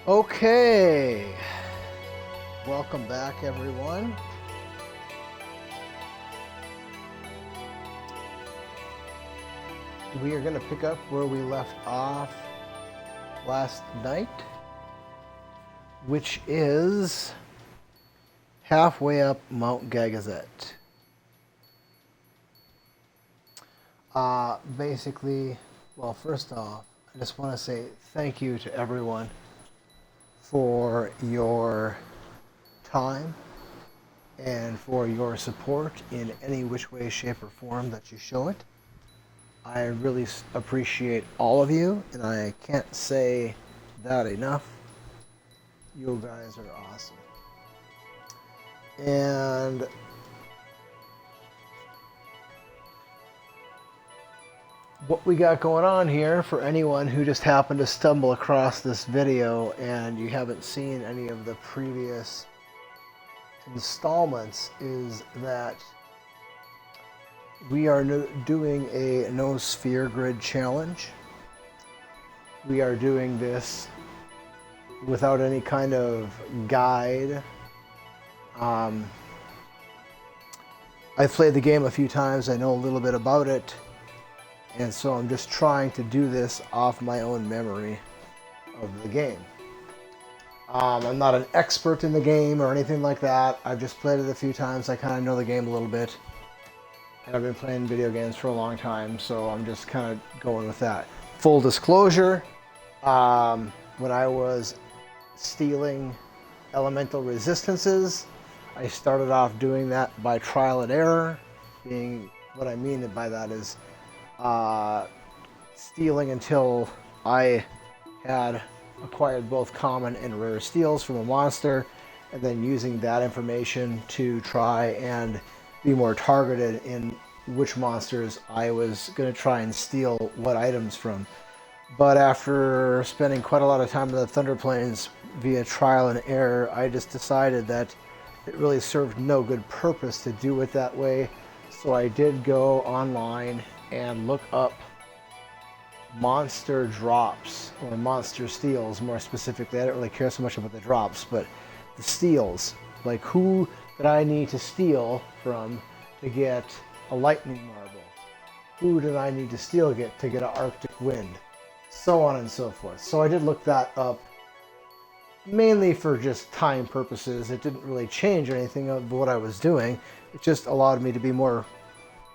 Okay, welcome back everyone. We are going to pick up where we left off last night, which is halfway up Mount Gagazet. Basically, well, first off, I just want to say thank you to everyone for your time and for your support in any which way, shape, or form that you show it. I really appreciate all of you, and I can't say that enough. You guys are awesome. And what we got going on here, for anyone who just happened to stumble across this video and you haven't seen any of the previous installments, is that we are doing a no sphere grid challenge. We are doing this without any kind of guide. I've played the game a few times. I know a little bit about it. And so I'm just trying to do this off my own memory of the game. I'm not an expert in the game or anything like that. I've just played it a few times. I kind of know the game a little bit. And I've been playing video games for a long time, so I'm just kind of going with that. Full disclosure, when I was stealing elemental resistances, I started off doing that by trial and error. What I mean by that is stealing until I had acquired both common and rare steals from a monster, and then using that information to try and be more targeted in which monsters I was going to try and steal what items from. But after spending quite a lot of time in the Thunder Plains via trial and error, I just decided that it really served no good purpose to do it that way. So I did go online and look up monster drops, or monster steals more specifically. I don't really care so much about the drops, but the steals. Like, who did I need to steal from to get a lightning marble? Who did I need to steal to get an Arctic wind? So on and so forth. So I did look that up, mainly for just time purposes. It didn't really change anything of what I was doing. It just allowed me to be more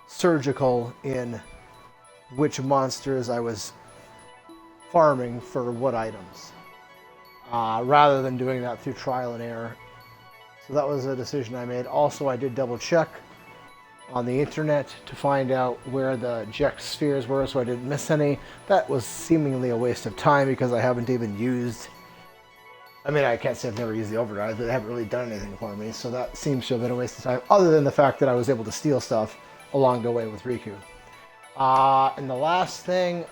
surgical in which monsters I was farming for what items, rather than doing that through trial and error. So that was a decision I made. Also, I did double check on the internet to find out where the eject spheres were, so I didn't miss any. That was seemingly a waste of time because I haven't even used, I mean, I can't say I've never used the overdrive, but they haven't really done anything for me, so that seems to have been a waste of time, other than the fact that I was able to steal stuff along the way with Riku. And the last thing,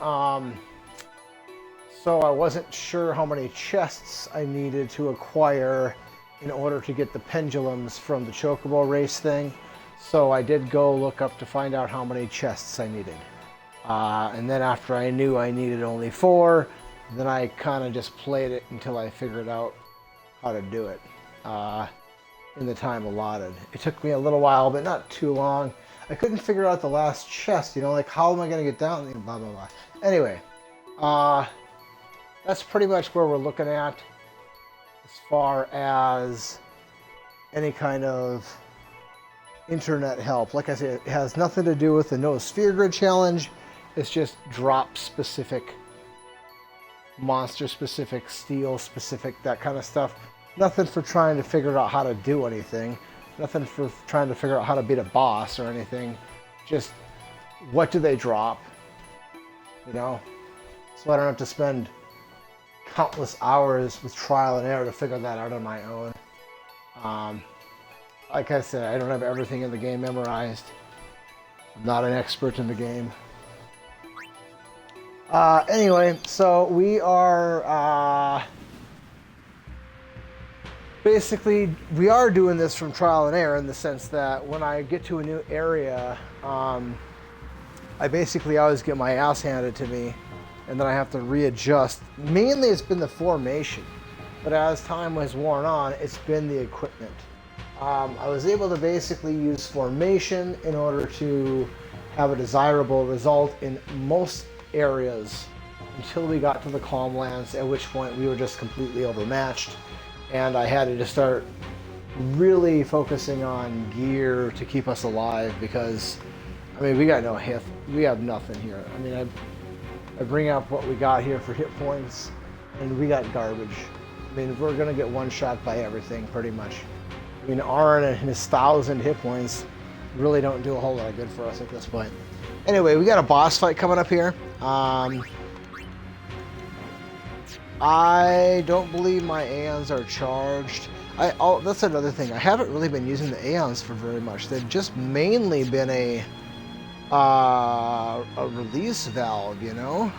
so I wasn't sure how many chests I needed to acquire in order to get the pendulums from the Chocobo race thing. So I did go look up to find out how many chests I needed. And then after I knew I needed only 4, then I kind of just played it until I figured out how to do it in the time allotted. It took me a little while, but not too long. I couldn't figure out the last chest, like, how am I going to get down? Blah, blah, blah. Anyway, that's pretty much where we're looking at as far as any kind of internet help. Like I said, it has nothing to do with the no sphere grid challenge. It's just drop specific, monster specific, steel specific, that kind of stuff. Nothing for trying to figure out how to do anything. Nothing for trying to figure out how to beat a boss or anything. Just what do they drop, so I don't have to spend countless hours with trial and error to figure that out on my own. Like I said, I don't have everything in the game memorized. I'm not an expert in the game. Anyway, so we are basically, we are doing this from trial and error in the sense that when I get to a new area, I basically always get my ass handed to me, and then I have to readjust. Mainly it's been the formation. but as time has worn on, it's been the equipment. I was able to basically use formation in order to have a desirable result in most areas until we got to the calm lands, at which point we were just completely overmatched, and I had to just start really focusing on gear to keep us alive, because I mean, we got no hit, we have nothing here. I mean, I bring up what we got here for hit points, and we got garbage. I mean, we're gonna get one shot by everything pretty much. I mean, Arn and his 1,000 hit points really don't do a whole lot of good for us at this point. Anyway, we got a boss fight coming up here. I don't believe my Aeons are charged. That's another thing. I haven't really been using the Aeons for very much. They've just mainly been a release valve, you know?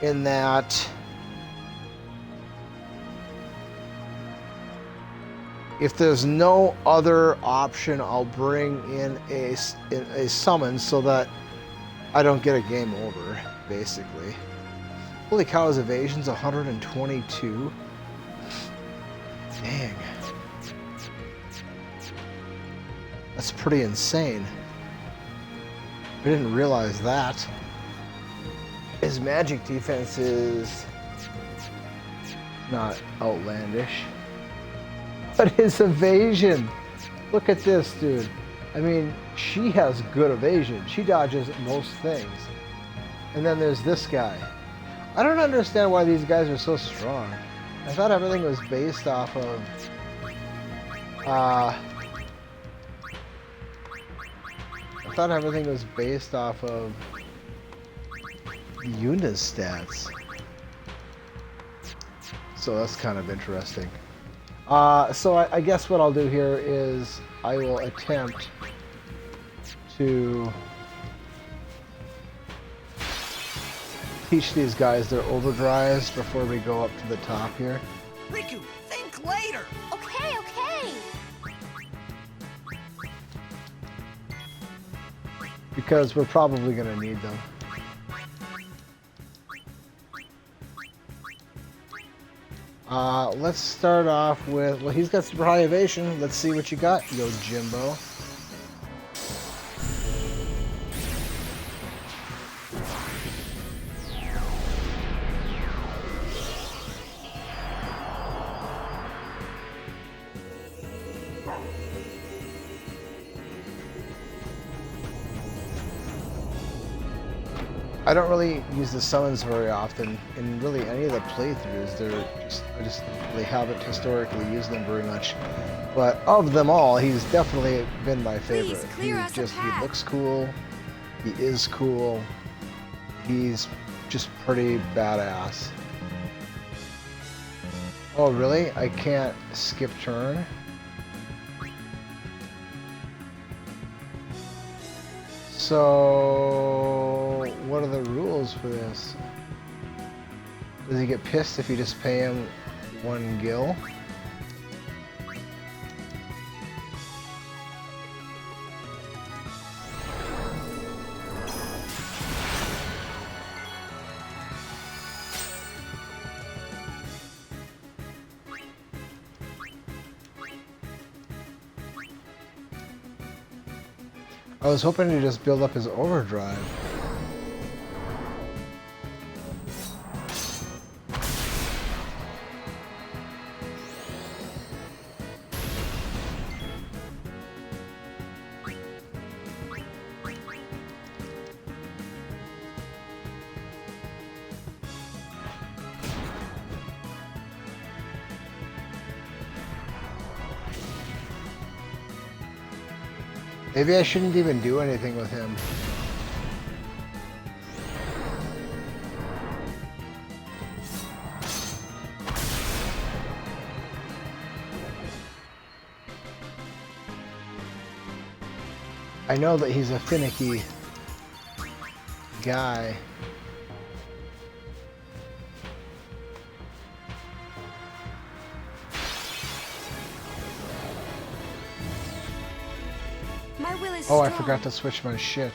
In that if there's no other option, I'll bring in a summon so that I don't get a game over, basically. Holy cow, his evasion's 122. Dang. That's pretty insane. I didn't realize that. His magic defense is not outlandish. But his evasion, look at this, dude. I mean, she has good evasion. She dodges most things. And then there's this guy. I don't understand why these guys are so strong. I thought everything was based off of Yuna's stats. So that's kind of interesting. So I guess what I'll do here is I will attempt to teach these guys their overdrives before we go up to the top here. Riku, think later! Okay, okay. Because we're probably going to need them. Let's start off with, well, he's got super high evasion. Let's see what you got, yo Jimbo. I don't really use the summons very often in really any of the playthroughs. I just really haven't historically used them very much. But of them all, he's definitely been my favorite. He looks cool. He is cool. He's just pretty badass. Oh really? I can't skip turn? So, what are the rules for this? Does he get pissed if you just pay him 1 gil? I was hoping to just build up his overdrive. Maybe I shouldn't even do anything with him. I know that he's a finicky guy. Oh, I forgot to switch my shit.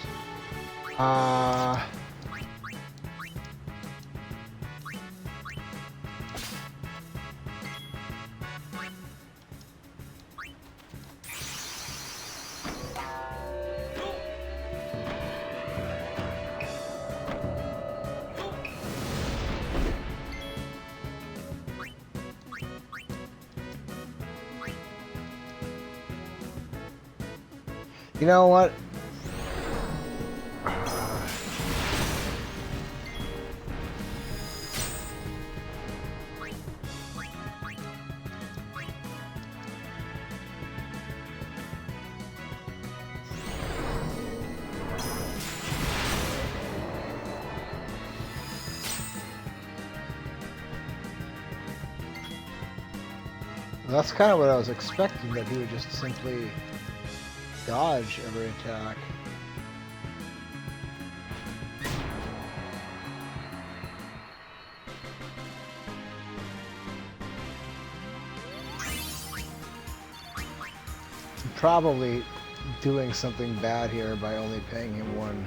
You know what? That's kind of what I was expecting, that he would just simply dodge every attack. I'm probably doing something bad here by only paying him one.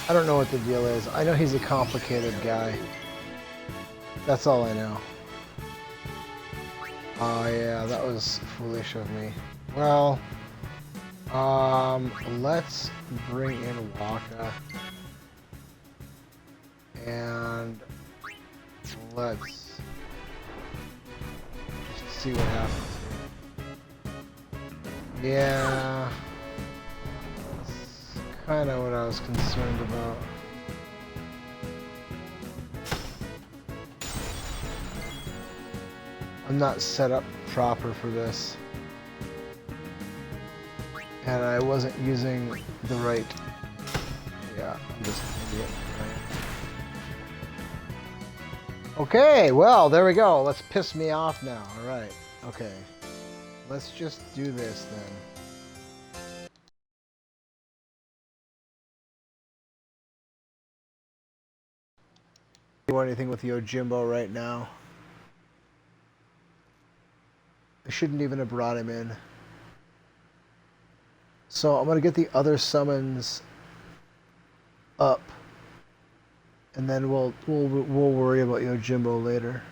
I don't know what the deal is. I know he's a complicated guy. That's all I know. Oh yeah, that was foolish of me. Well, let's bring in Waka. And let's just see what happens here. Yeah, that's kind of what I was concerned about. I'm not set up proper for this. And I wasn't using the right... Yeah, I'm just an idiot. Okay, well, there we go. Let's piss me off now. Alright, okay. Let's just do this then. Do anything with Yojimbo right now. I shouldn't even have brought him in. So I'm going to get the other summons up. And then we'll worry about Yojimbo later.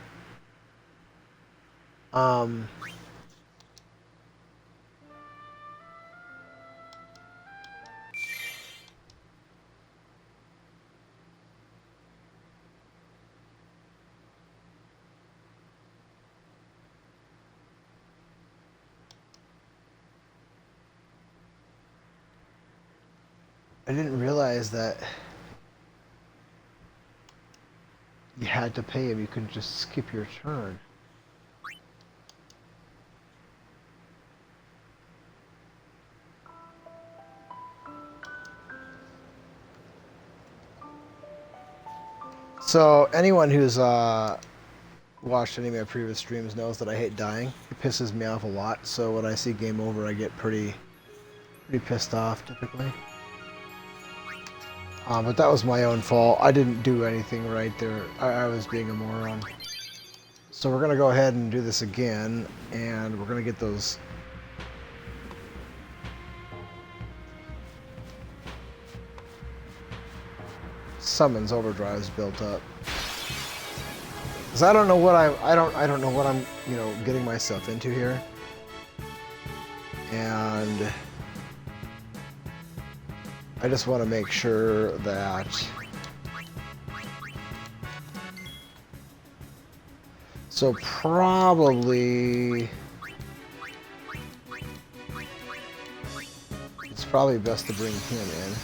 I didn't realize that you had to pay him. You couldn't just skip your turn. So anyone who's watched any of my previous streams knows that I hate dying. It pisses me off a lot. So when I see game over, I get pretty pissed off typically. But that was my own fault. I didn't do anything right there. I was being a moron. So we're going to go ahead and do this again, and we're going to get those summons overdrives built up. Because I don't know what I don't know what I'm, you know, getting myself into here. And I just want to make sure that so probably it's probably best to bring him in.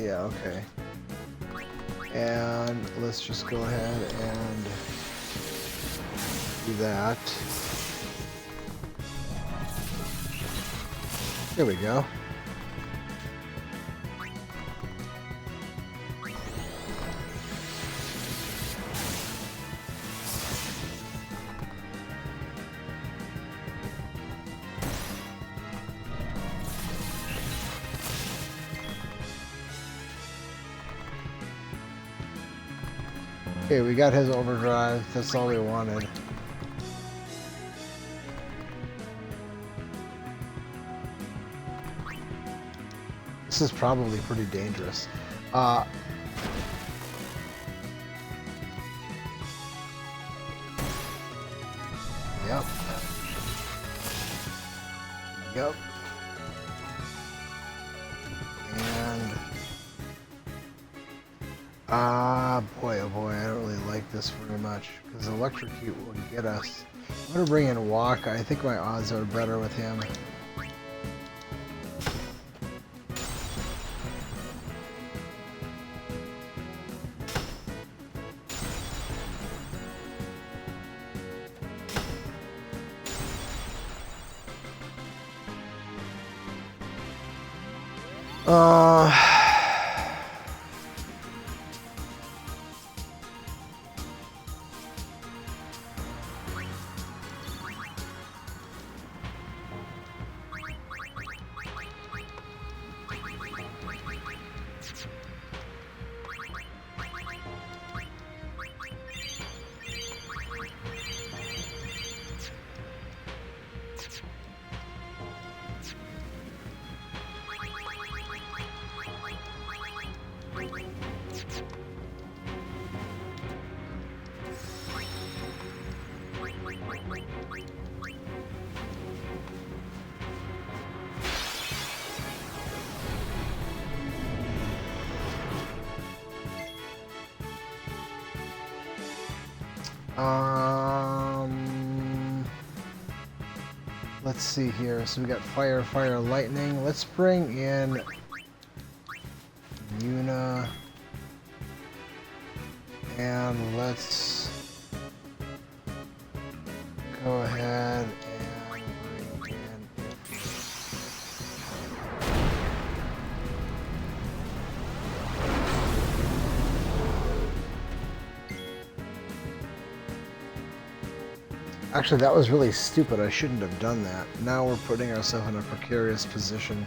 Yeah, okay. And let's just go ahead and do that. There we go. Okay, we got his overdrive. That's all we wanted. This is probably pretty dangerous. Yep. Yep. And Boy, oh boy, I don't really like this very much, because Electrocute will get us. I'm going to bring in Waka. I think my odds are better with him. Let's see here. So we got fire, fire, lightning. Let's bring in Yuna. And let's go ahead and bring in... Actually, that was really stupid. I shouldn't have done that. Now we're putting ourselves in a precarious position.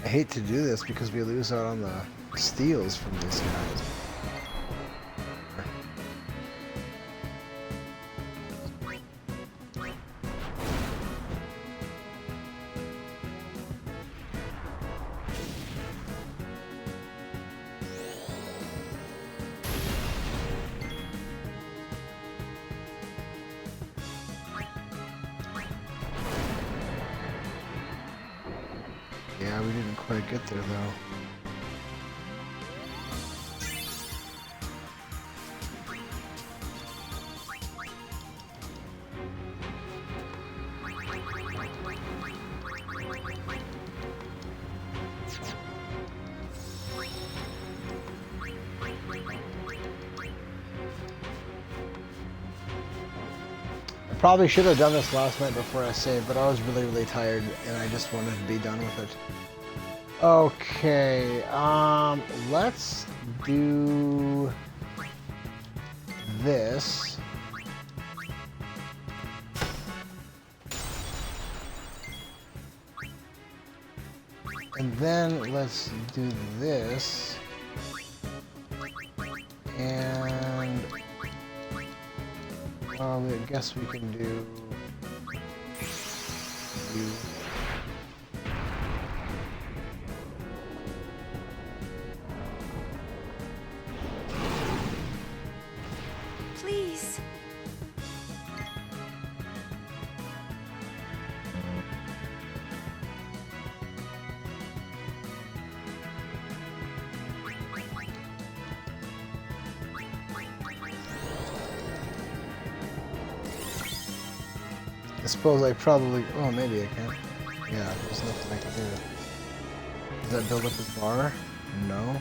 I hate to do this because we lose out on the steals from these guys. Yeah, we didn't quite get there though. Probably should have done this last night before I saved, but I was really tired and I just wanted to be done with it. Okay, let's do this. And then let's do this. And I guess we can do you. Please. I suppose I probably... Oh, maybe I can. Yeah, there's nothing I can do. Does that build up his bar? No.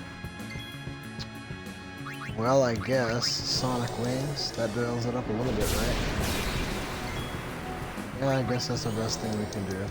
Well, I guess Sonic Wings. That builds it up a little bit, right? Yeah, I guess that's the best thing we can do.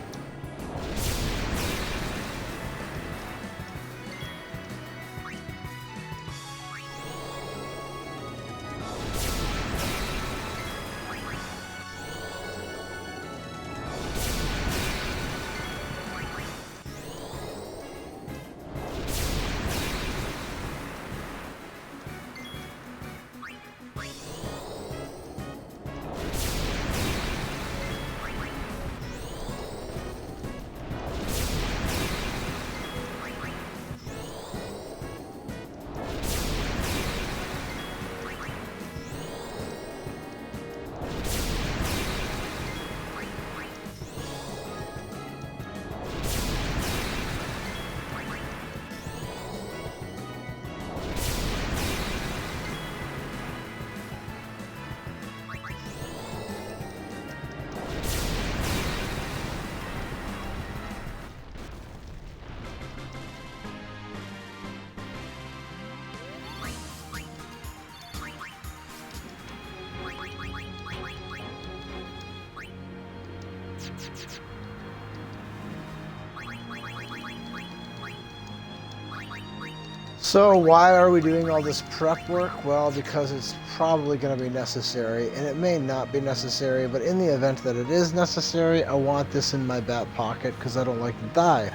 So why are we doing all this prep work? Well, because it's probably going to be necessary, and it may not be necessary, but in the event that it is necessary, I want this in my back pocket because I don't like to die.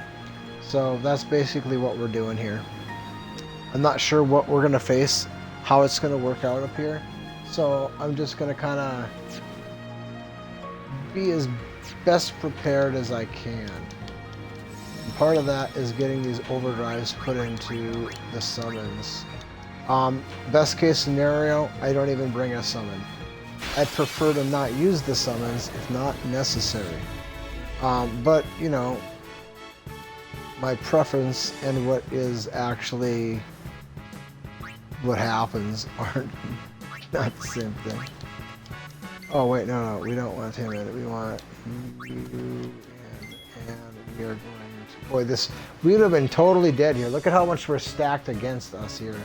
So that's basically what we're doing here. I'm not sure what we're going to face, how it's going to work out up here. So I'm just going to kind of be as best prepared as I can. And part of that is getting these overdrives put into the summons. Best case scenario, I don't even bring a summon. I'd prefer to not use the summons if not necessary. But, you know, my preference and what is actually what happens are not the same thing. Oh wait, no, we don't want him in it. We want you and we are going to... Boy, we would have been totally dead here. Look at how much we're stacked against us here.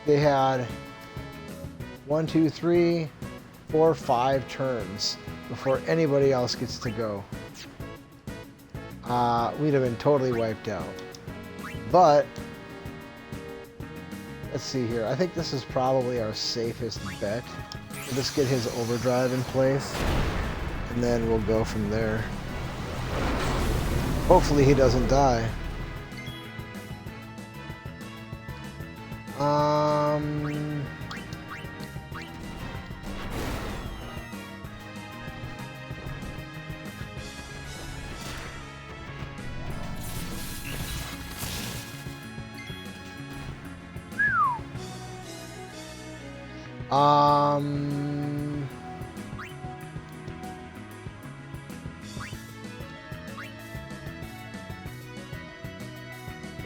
They had 1, 2, 3, 4, 5 turns before anybody else gets to go. We'd have been totally wiped out. But let's see here. I think this is probably our safest bet. We'll just get his overdrive in place, and then we'll go from there. Hopefully he doesn't die.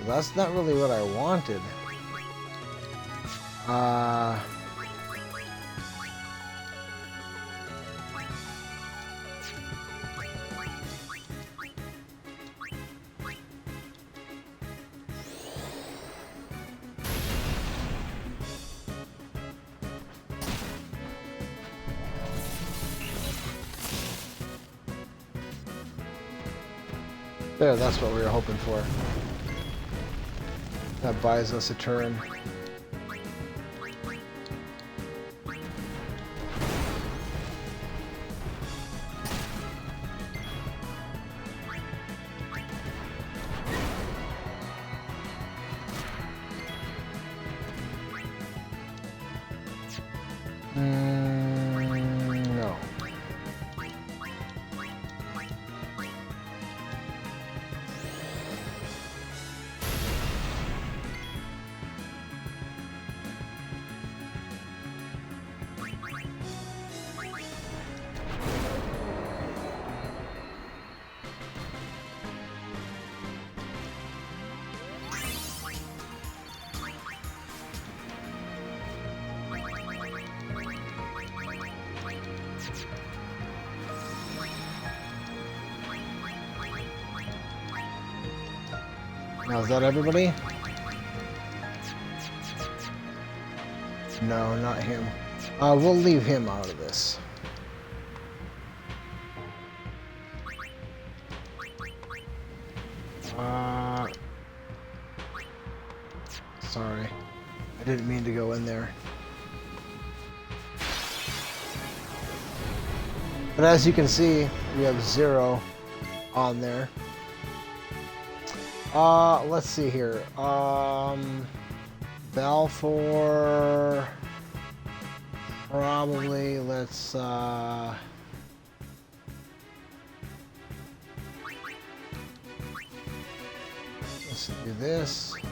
That's not really what I wanted. There, that's what we were hoping for. That buys us a turn. No. Now, is that everybody? No, not him. We'll leave him out of this. Sorry. I didn't mean to go in there. But as you can see, we have 0 on there. Let's see here. Balfour, probably, let's do this. I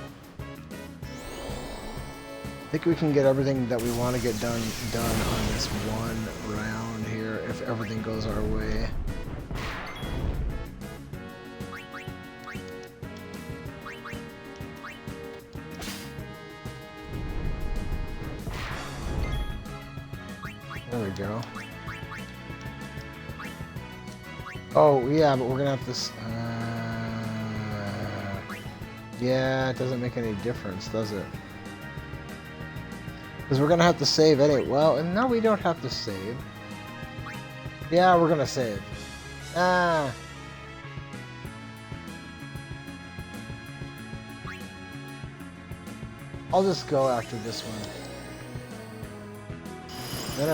think we can get everything that we want to get done on this one round here, if everything goes our way. There we go. Oh, yeah, but we're gonna have to... yeah, it doesn't make any difference, does it? Because we're gonna have to save anyway. Well, and no, we don't have to save. Yeah, we're gonna save. I'll just go after this one. Then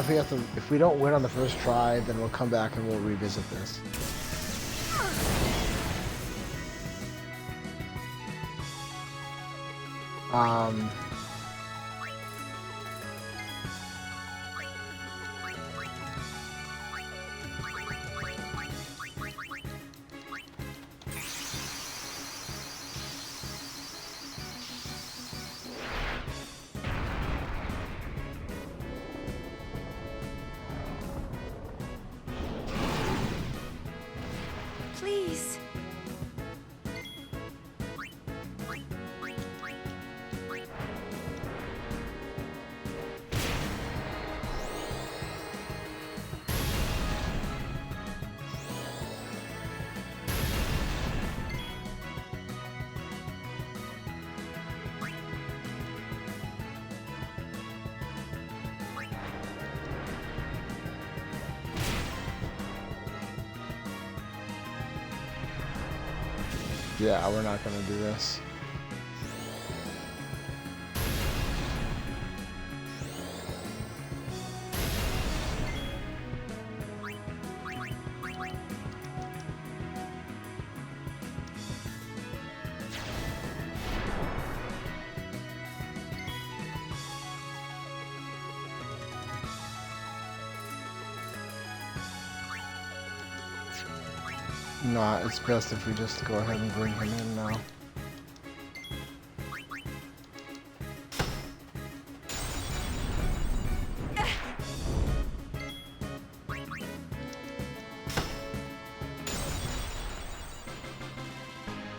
if we don't win on the first try, then we'll come back and we'll revisit this. Please. Yeah, we're not gonna do this. Nah, it's best if we just go ahead and bring him in now.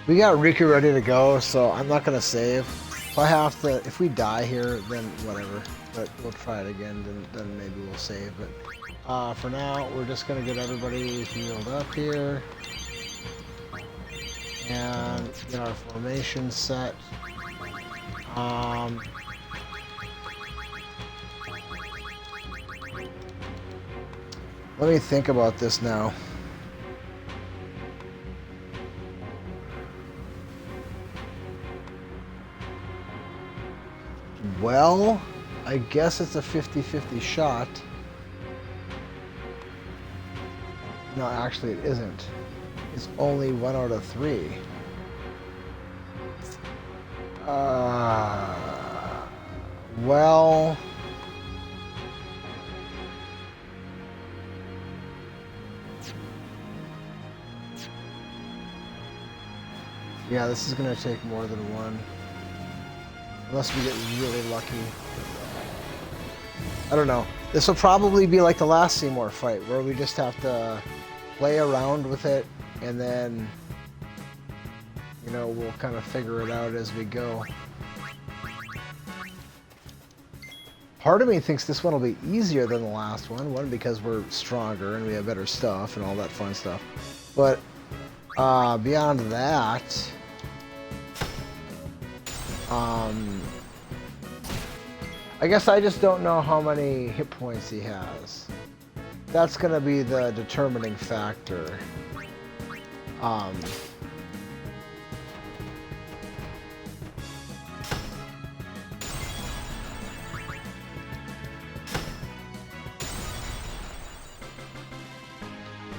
We got Riku ready to go, so I'm not gonna save. If I have to, if we die here, then whatever. But we'll try it again, then maybe we'll save. But for now, we're just gonna get everybody healed up here. And get our formation set. Let me think about this now. Well, I guess it's a 50-50 shot. No, actually it isn't. It's only 1 out of 3. Well... Yeah, this is gonna take more than one. Unless we get really lucky. I don't know. This will probably be like the last Seymour fight, where we just have to play around with it, and then, you know, we'll kind of figure it out as we go. Part of me thinks this one will be easier than the last one. One, because we're stronger and we have better stuff and all that fun stuff. But beyond that, I guess I just don't know how many hit points he has. That's gonna be the determining factor.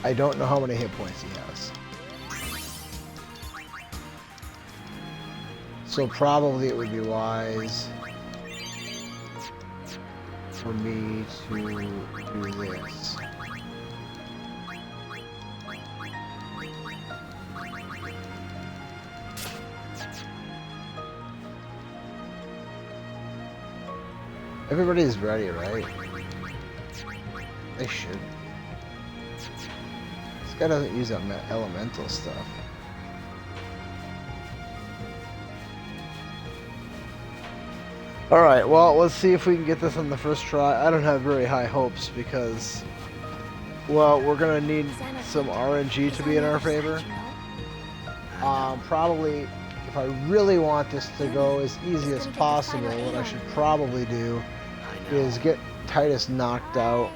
I don't know how many hit points he has. So probably it would be wise for me to do this. Everybody's ready, right? They should. This guy doesn't use that elemental stuff. Alright, well, let's see if we can get this on the first try. I don't have very high hopes because, well, we're going to need some RNG to be in our favor. Probably, if I really want this to go as easy as possible, what I should probably do is get Titus knocked out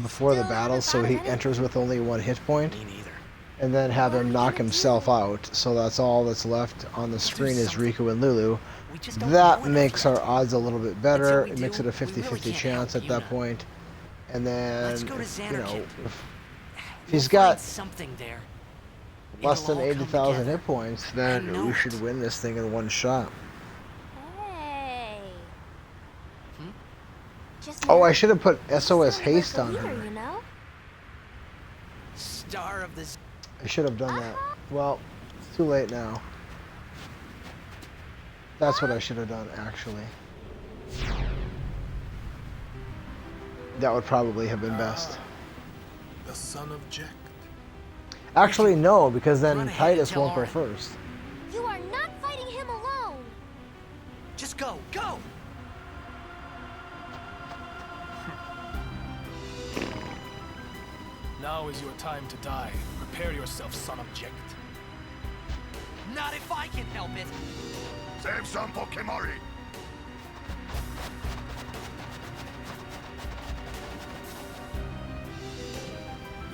before the battle so he enters with only 1 hit point. And then have him knock himself out, so that's all that's left on the screen is Riku and Lulu. We just don't That know enough makes yet. our odds a little bit Until better. we It makes do, it a we really 50-50 can't chance help at that Yuna. point. And then, Let's go to if, Xanarkit. if We'll he's got find something there. less It'll than all come 80,000 together. hit points, I then know we should it. win this thing in one shot. Hey. Just Oh, I now? should have put You SOS sound haste like a on leader, her. you know? Star of the... I should have done that. Well, it's too late now. That's what I should have done, actually. That would probably have been best. The son of Jack. Actually, no, because then Run ahead Titus and tell won't go Auron. first. You are not fighting him alone. Just go, go! Now is your time to die. Prepare yourself, son of Jack. Not if I can help it. Save some for Kimari.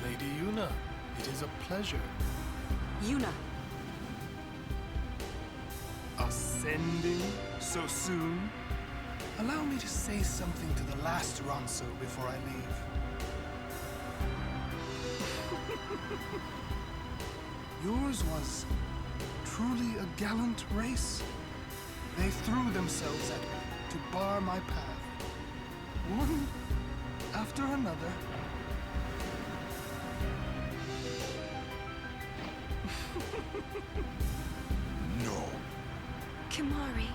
Lady Yuna, it is a pleasure. Yuna. Ascending so soon? Allow me to say something to the last Ronso before I leave. Yours was truly a gallant race. They threw themselves at me to bar my path, one after another. No. Kimari.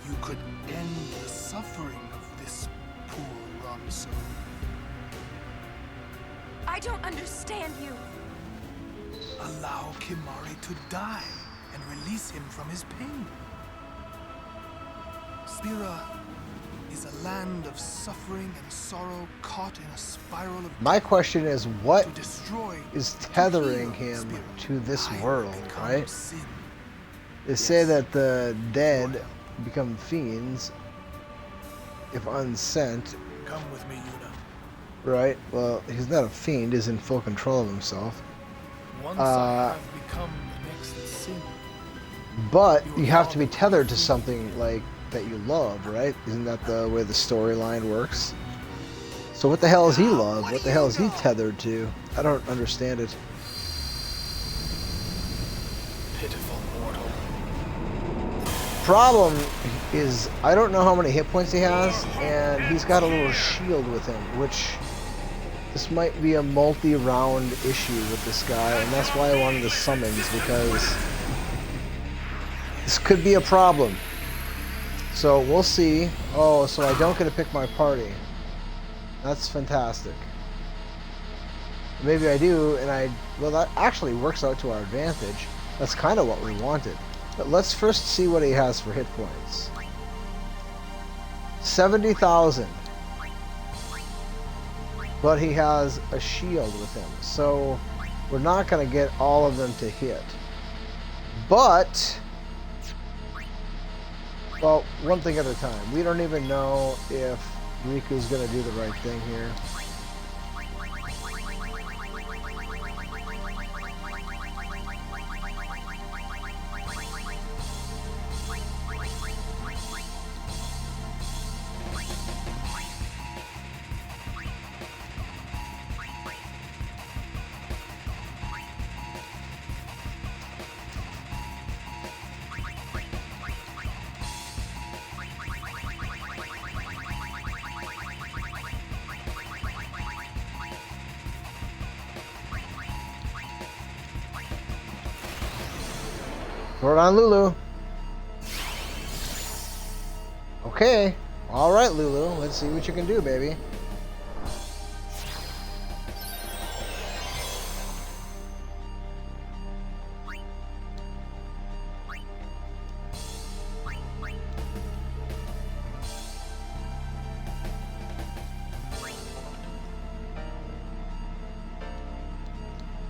You could end the suffering of this poor Ronso. I don't understand you. Allow Kimari to die and release him from his pain. Spira is a land of suffering and sorrow caught in a spiral of My question is, what to destroy is to tethering heal him Spira. to this I world, become right? sin. They say Yes. that the dead Royal. become fiends if unsent, Come with me, Yuna. right? Well, he's not a fiend, he's in full control of himself. Once I have become the next sin. But you have to be tethered to something like that you love, right? Isn't that the way the storyline works? So what the hell is he love? What the hell is he tethered to? I don't understand it. Pitiful mortal. Problem is, I don't know how many hit points he has, and he's got a little shield with him, which this might be a multi-round issue with this guy, and that's why I wanted the summons, because this could be a problem. So we'll see. Oh, so I don't get to pick my party. That's fantastic. Maybe I do, and well, that actually works out to our advantage. That's kind of what we wanted. But let's first see what he has for hit points. 70,000. But he has a shield with him, so we're not going to get all of them to hit. But, well, one thing at a time. We don't even know if Riku's going to do the right thing here. Throw it on Lulu. Okay. Alright, Lulu. Let's see what you can do, baby.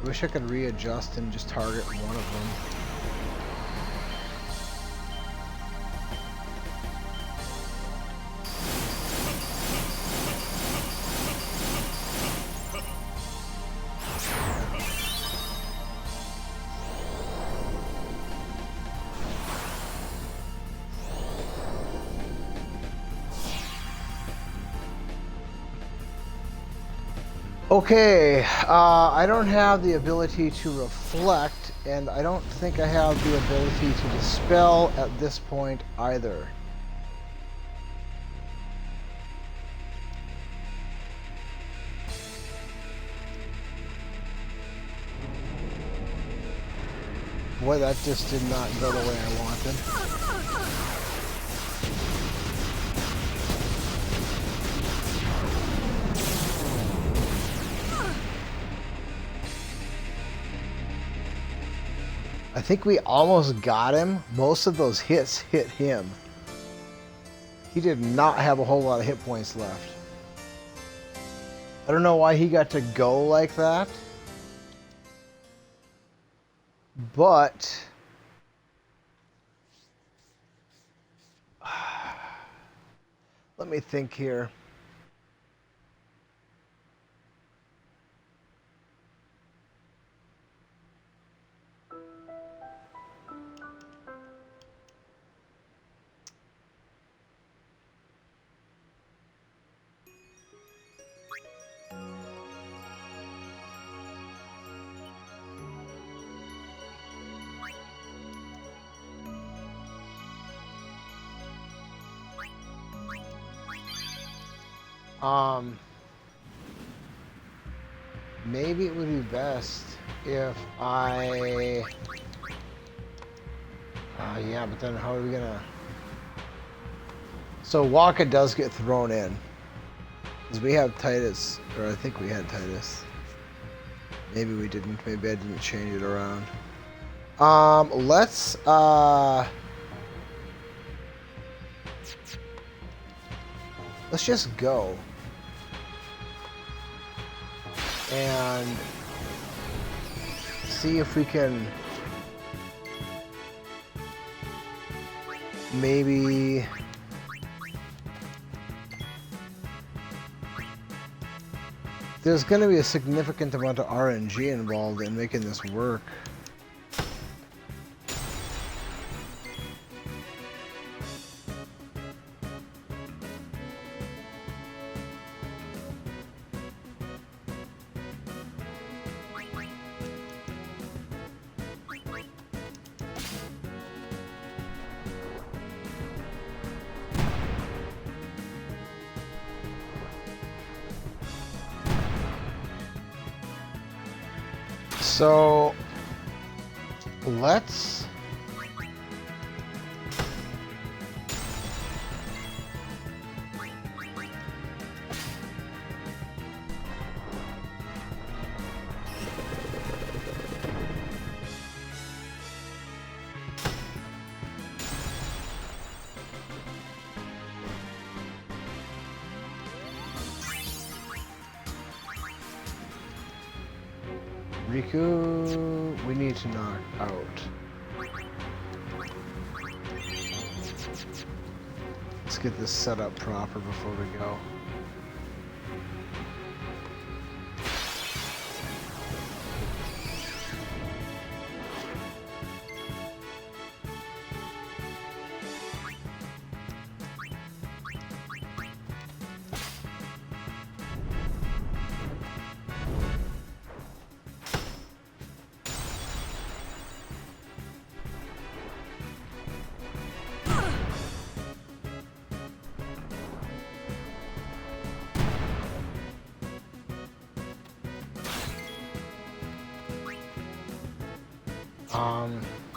I wish I could readjust and just target one of them. Okay, I don't have the ability to reflect, and I don't think I have the ability to dispel at this point either. Boy, that just did not go the way I wanted. I think we almost got him. Most of those hits hit him. He did not have a whole lot of hit points left. I don't know why he got to go like that. But let me think here. Maybe it would be best if I... yeah, but then how are we gonna... So Waka does get thrown in. Because we have Titus, or I think we had Titus. Maybe we didn't. Maybe I didn't change it around. Let's just go. And see if we can maybe there's going to be a significant amount of RNG involved in making this work. So let's Riku, we need to knock out. Let's get this set up proper before we go.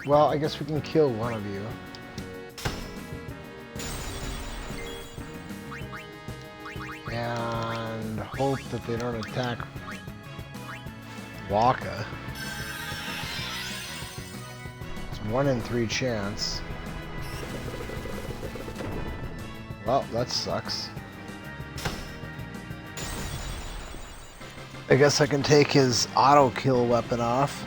Well, I guess we can kill one of you. And hope that they don't attack Waka. It's 1 in 3 chance. Well, that sucks. I guess I can take his auto kill weapon off.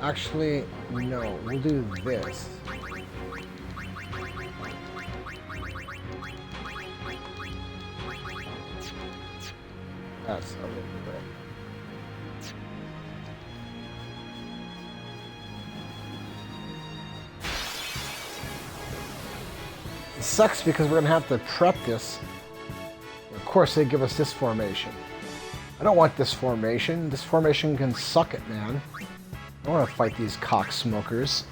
Actually, no, we'll do this. That's a little bit. sucks because we're gonna have to prep this. Of course, they give us this formation. I don't want this formation. This formation can suck it, man. I don't want to fight these cocksmokers.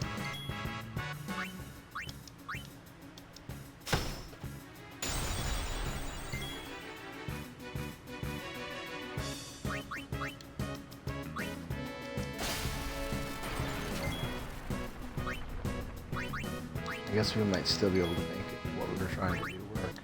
I guess we might still be able to make it, what we were trying to do work.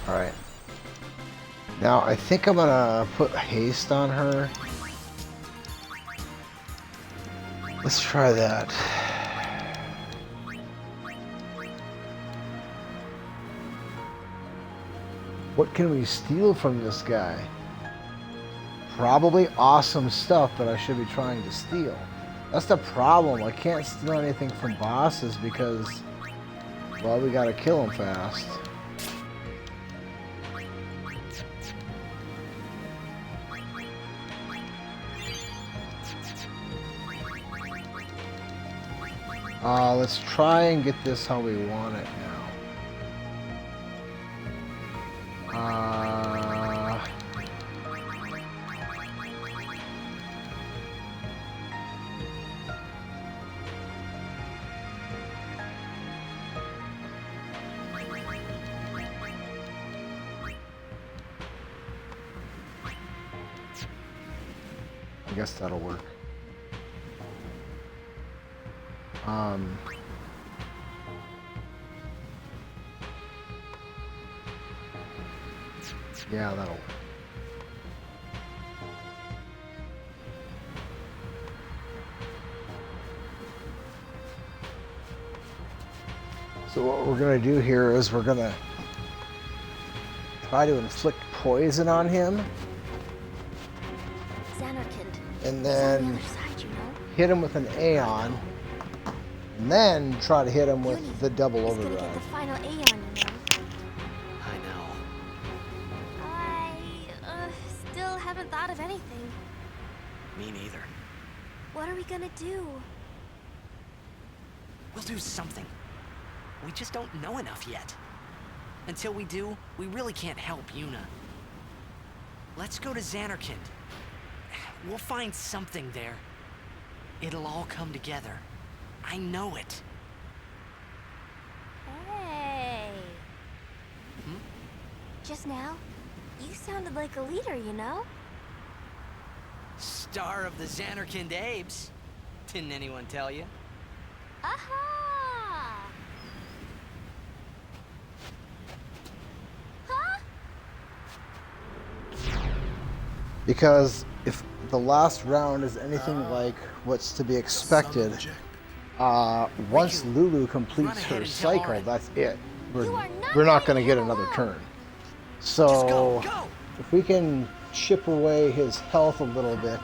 Alright. Now I think I'm gonna put haste on her. Let's try that. What can we steal from this guy? Probably awesome stuff that I should be trying to steal. That's the problem. I can't steal anything from bosses because, well, we gotta kill them fast. Let's try and get this how we want it now. I guess that'll work. Yeah, that'll work. So what we're going to do here is we're going to try to inflict poison on him. And then hit him with an Aeon. And then try to hit him with the double overdrive. Get the final Aeon, I know. I still haven't thought of anything. Me neither. What are we gonna do? We'll do something. We just don't know enough yet. Until we do, we really can't help Yuna. Let's go to Xanarkand. We'll find something there. It'll all come together. I know it. Hey. Just now, you sounded like a leader, you know? Star of the Xanarkand Apes. Didn't anyone tell you? Aha! Huh? Because if the last round is anything like what's to be expected, once Lulu completes her cycle, that's it. We're not going to get another turn. So if we can chip away his health a little bit,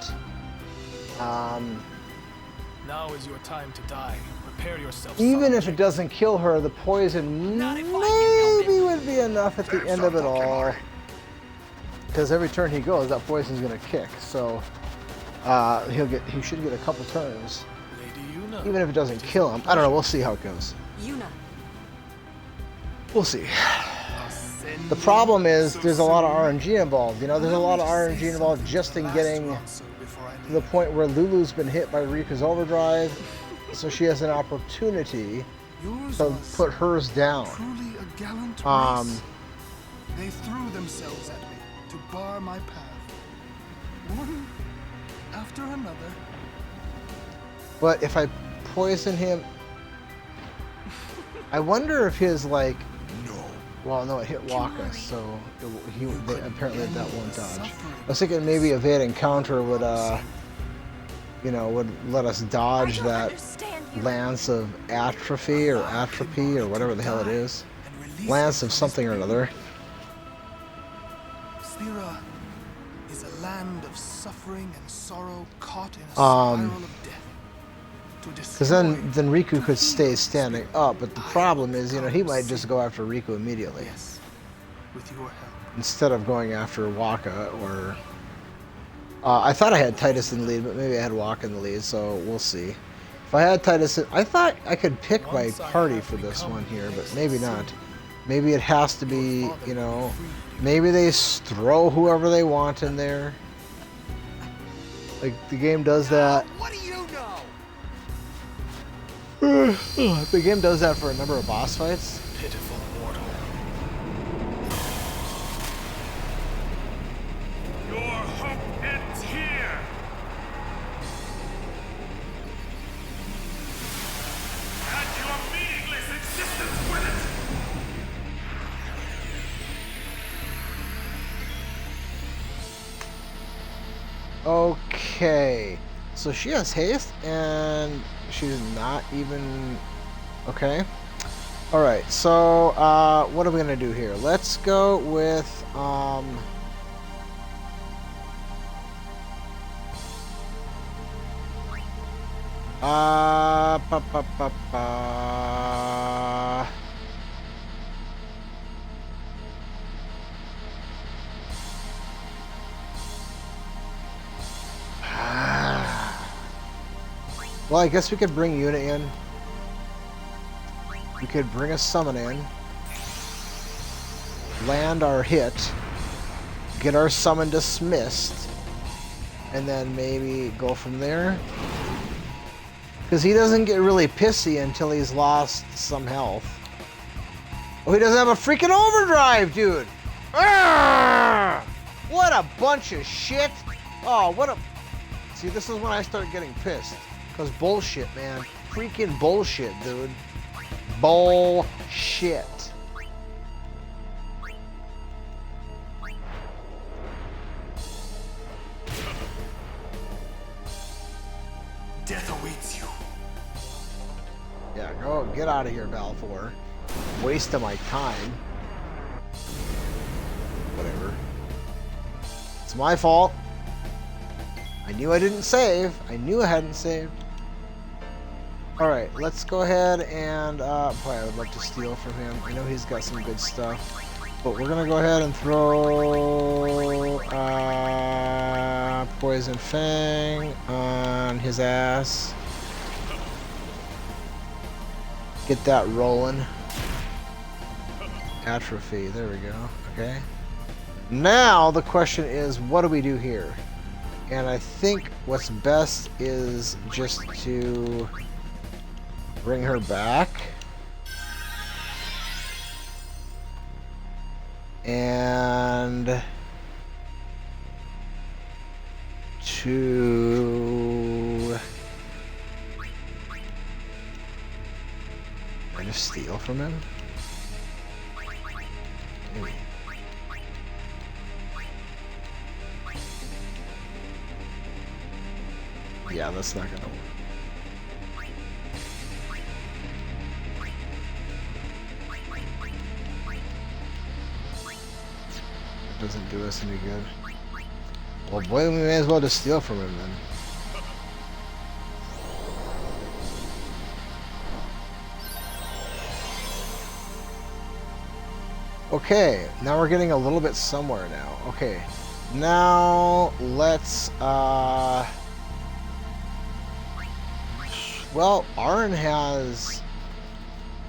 now is your time to die. Prepare yourself. even if it doesn't kill her, the poison maybe would be enough at the end of it all. Because every turn he goes, that poison's going to kick. So he should get a couple turns. Even if it doesn't kill him. I don't know, we'll see how it goes. Yuna. We'll see. The problem is there's a lot of RNG involved. You know, there's a lot of RNG involved just in getting to the point where Lulu's been hit by Rika's overdrive, so she has an opportunity to put hers down. Truly a gallant race. They threw themselves at me to bar my path. One after another. But if I poison him, I wonder if his like. Well, no, it hit Waka, so apparently that won't dodge. I was thinking maybe evade encounter would, would let us dodge that lance of atrophy or whatever the hell it is. Lance of something or another. Sphera is a land of suffering and sorrow caught in a spiral of death. to Because destroy. then Riku could stay standing up, but the problem is, you know, he might just go after Riku immediately Yes, with your help. instead of going after Waka or. I thought I had Titus in the lead, but maybe I had Waka in the lead, so we'll see. If I had Titus in, I thought I could pick my Once I party have for this become one here, but next maybe to not. see, Maybe it has to be, your father you will know, be freed. maybe they throw whoever they want in there. Like, the game does that. What do you know? The game does that for a number of boss fights. Pitiful mortal. Your hope ends here! And your meaningless existence with it! Okay, so she has haste, and she's not even... Okay. Alright, so, what are we gonna do here? Let's go with, pa, pa, pa, pa. Well, I guess we could bring Yuna in. We could bring a summon in. Land our hit. Get our summon dismissed. And then maybe go from there. Because he doesn't get really pissy until he's lost some health. Oh, he doesn't have a freaking overdrive, dude! Arrgh! What a bunch of shit! Oh, what a... See, this is when I start getting pissed. Because bullshit, man. Freaking bullshit, dude. Bullshit. Death awaits you. Yeah, go get out of here, Balfour. Waste of my time. Whatever. It's my fault. I knew I didn't save. I knew I hadn't saved. Alright, let's go ahead and... boy, I would love to steal from him. I know he's got some good stuff. But we're going to go ahead and throw... Poison Fang on his ass. Get that rolling. Atrophy. There we go. Okay. Now the question is, what do we do here? And I think what's best is just to bring her back. And to... I just steal from him? Maybe. Yeah, that's not gonna work. It doesn't do us any good. Well, boy, we may as well just steal from him then. Okay, now we're getting a little bit somewhere now. Okay, now let's, well, Arn has...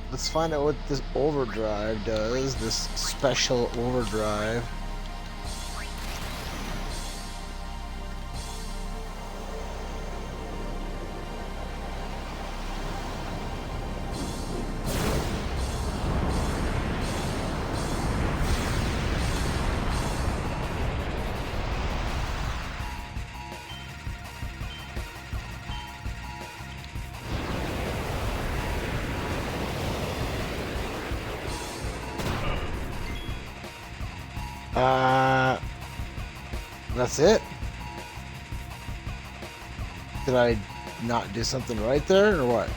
Let's find out what this overdrive does, this special overdrive. That's it? Did I not do something right there, or what?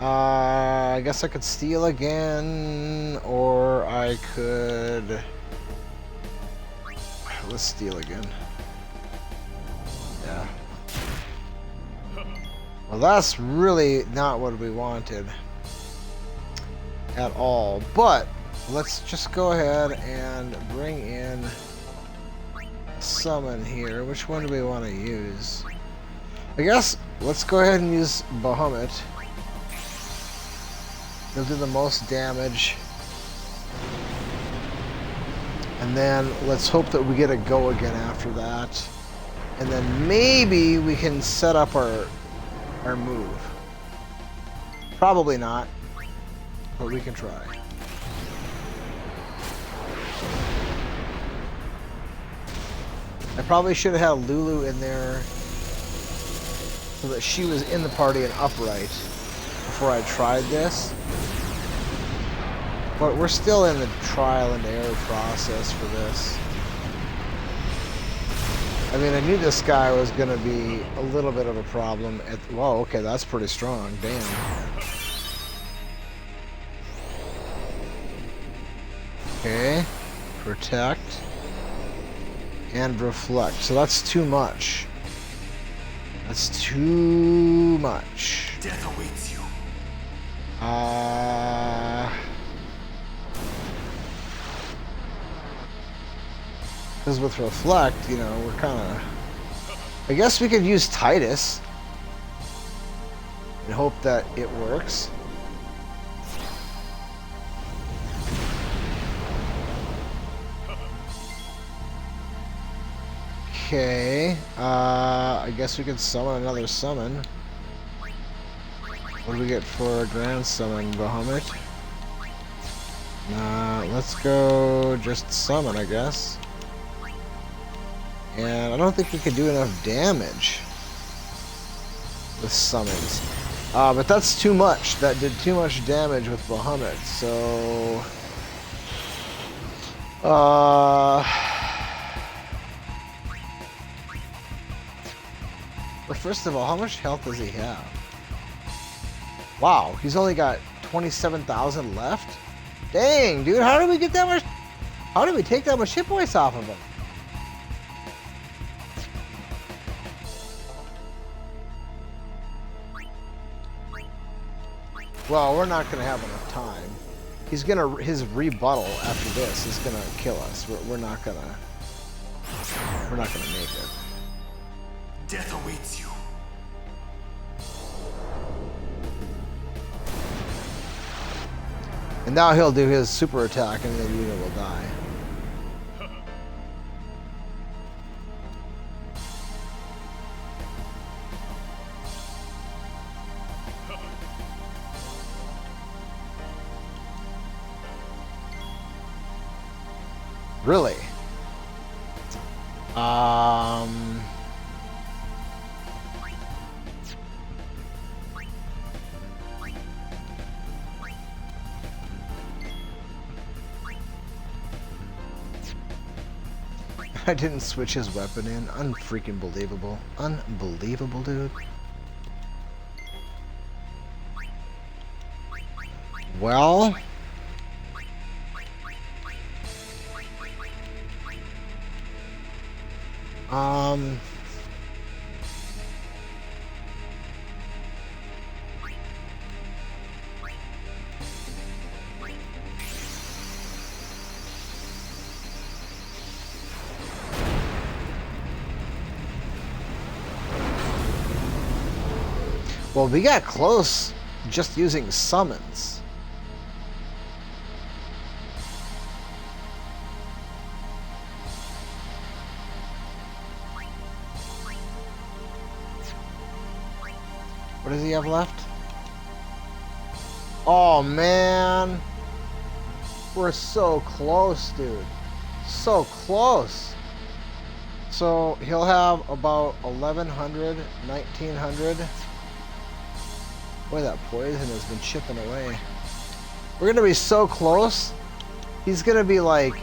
I guess I could steal again, or I could... Let's steal again. Yeah. Well, that's really not what we wanted at all. But let's just go ahead and bring in a summon here. Which one do we want to use? I guess let's go ahead and use Bahamut. He'll do the most damage. And then let's hope that we get a go again after that. And then maybe we can set up our move. Probably not, but we can try. I probably should have had Lulu in there so that she was in the party and upright before I tried this. But we're still in the trial and error process for this. I mean, I knew this guy was going to be a little bit of a problem. Whoa, okay, that's pretty strong. Damn. Okay. Protect. And reflect. So that's too much. That's too much. Death awaits you. Because with reflect, you know, we're kind of... I guess we could use Titus and hope that it works. Okay, I guess we could summon another summon. What do we get for a grand summon, Bahamut? Let's go just summon, I guess. And I don't think we could do enough damage with summons. But that's too much. That did too much damage with Bahamut, so... But first of all, how much health does he have? Wow, he's only got 27,000 left? Dang, dude, how did we get that much? How did we take that much hit points off of him? Well, we're not gonna have enough time. His rebuttal after this is gonna kill us. We're not gonna make it. Death awaits you. And now he'll do his super attack and then Yuna will die. Really? I didn't switch his weapon in. Unfreaking believable. Unbelievable, dude. Well... Well, we got close just using summons. What does he have left? Oh, man. We're so close, dude. So close. So he'll have about 1,100, 1,900. Boy, that poison has been chipping away. We're gonna be so close. He's gonna be like,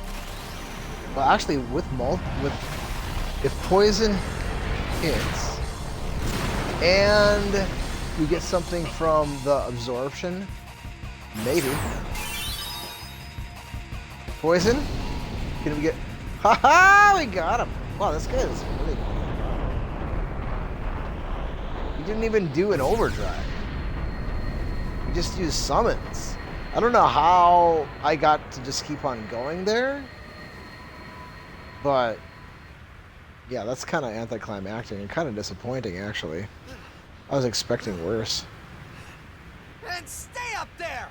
well, actually, if poison hits and we get something from the absorption, maybe. Poison? Can we get? Haha! We got him. Wow, this guy is really. You didn't even do an overdrive. You just used summons. I don't know how I got to just keep on going there, but yeah, that's kind of anticlimactic and kind of disappointing, actually. I was expecting worse. And stay up there!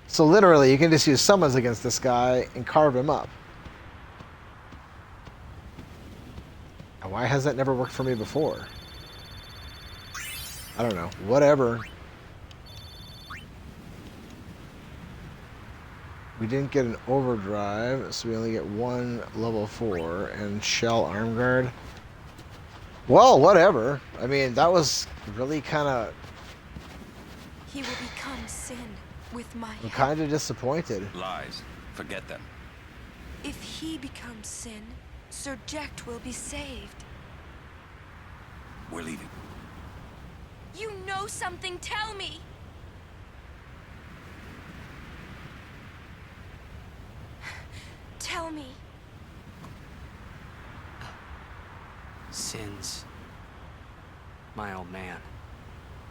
So literally, you can just use summons against this guy and carve him up. And why has that never worked for me before? I don't know. Whatever. We didn't get an overdrive, so we only get one level 4 and shell arm guard. Well, whatever. I mean, that was really kind of... He will become sin with my I'm help. kind of disappointed. Lies. Forget them. If he becomes sin, Sir Jack will be saved. We're leaving. You know something, tell me! Tell me. Sin's my old man.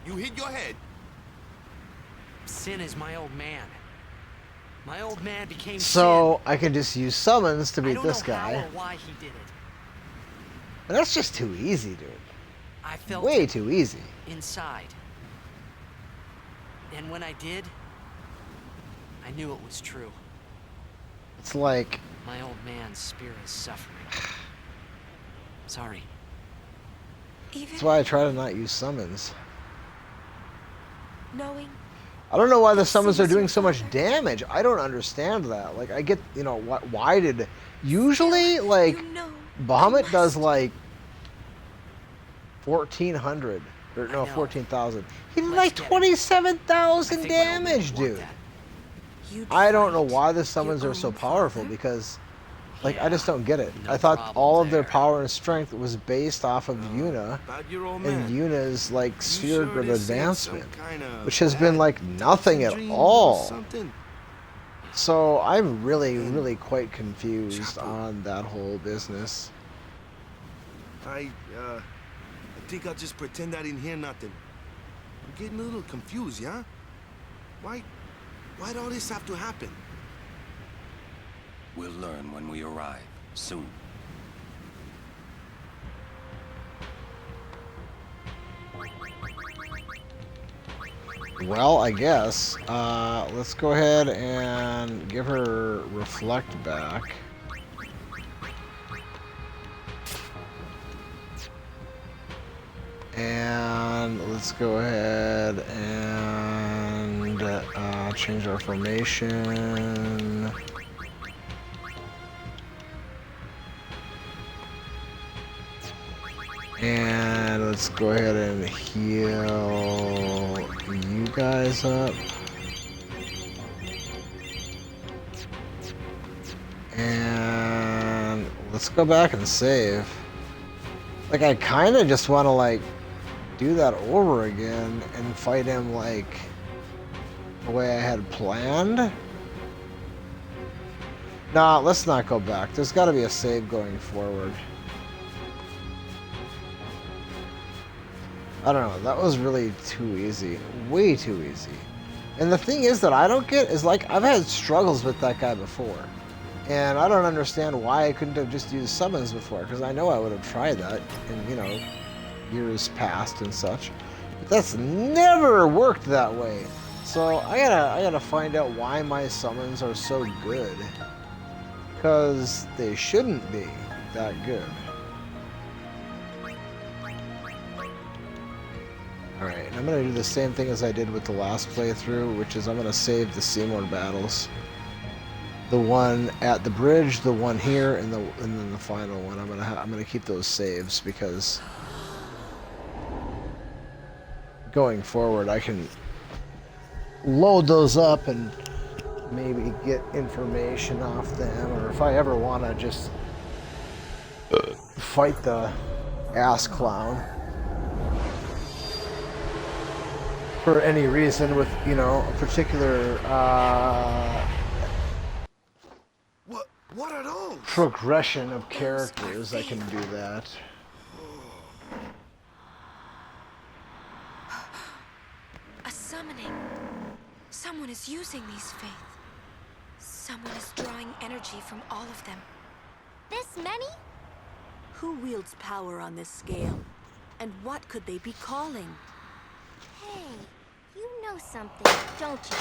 You hit your head. Sin is my old man. My old man became So I can just use summons to Sin. I beat don't this know how guy. or why he did it. But that's just too easy, dude. I felt Way it too easy. inside. And when I did, I knew it was true. It's like... My old man's spirit is suffering. Sorry. Even That's why I try to not use summons. knowing I don't know why the summons are doing so much damage. I don't understand that. Like, I get, you know, why did... Usually, like, you know Bahamut I does, must. like, 1,400. Or, I no, know. 14,000. He did, Let's like, get it. 27,000 I think my old man damage, would want dude. that. You'd I don't know fight why the your summons are so own powerful, father? because, like, I Yeah, just don't get it. no I thought problem all of their there. power and strength was based off of Yuna, About your old and man. Yuna's, like, sphere sure of this ain't some advancement, kinda which has been, bad like, nothing at dream or all. something? So I'm really quite confused on that whole business. I think I'll just pretend I didn't hear nothing. I'm getting a little confused, yeah? Why'd all this have to happen? We'll learn when we arrive, soon. Well, I guess. Let's go ahead and give her reflect back. And let's go ahead and change our formation. And let's go ahead and heal you guys up. And let's go back and save. Like, I kind of just want to, like, do that over again and fight him, like, the way I had planned. Nah, let's not go back. There's got to be a save going forward. I don't know, that was really too easy. Way too easy. And the thing is that I don't get is, like, I've had struggles with that guy before. And I don't understand why I couldn't have just used summons before, because I know I would have tried that in, you know, years past and such. But that's never worked that way. So I gotta find out why my summons are so good. Because they shouldn't be that good. Alright, and I'm going to do the same thing as I did with the last playthrough, which is I'm going to save the Seymour battles. The one at the bridge, the one here, and then the final one. I'm going to keep those saves because going forward I can load those up and maybe get information off them, or if I ever want to just fight the ass clown for any reason with, you know, a particular What are those? progression of characters, I can do that. Who's using these faith? Someone is drawing energy from all of them. This many? Who wields power on this scale? And what could they be calling? Hey, you know something, don't you?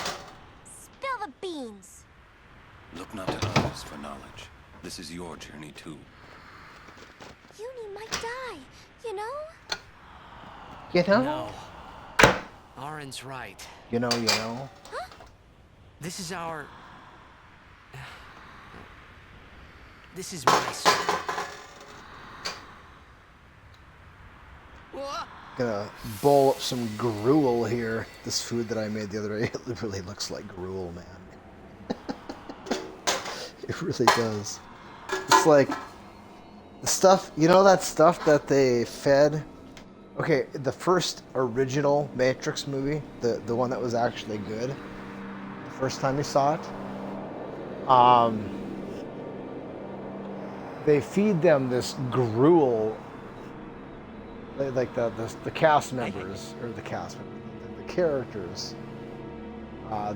Spill the beans. Look not to others for knowledge. This is your journey too. Uni might die, you know? You know? No. Arin's right. You know? Huh? This is our... This is my sword. Gonna bowl up some gruel here. This food that I made the other day, it really looks like gruel, man. It really does. It's like the stuff, you know that stuff that they fed? Okay, the first original Matrix movie, the one that was actually good, the first time you saw it, they feed them this gruel, like the cast members, or the characters,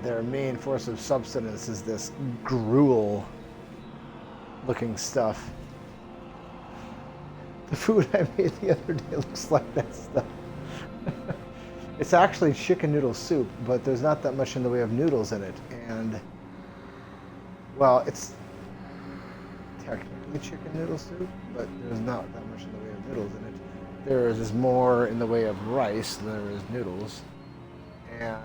their main force of substance is this gruel looking stuff. The food I made the other day looks like that stuff. It's actually chicken noodle soup, but there's not that much in the way of noodles in it. And, well, it's technically chicken noodle soup, but there's not that much in the way of noodles in it. There is more in the way of rice than there is noodles. And,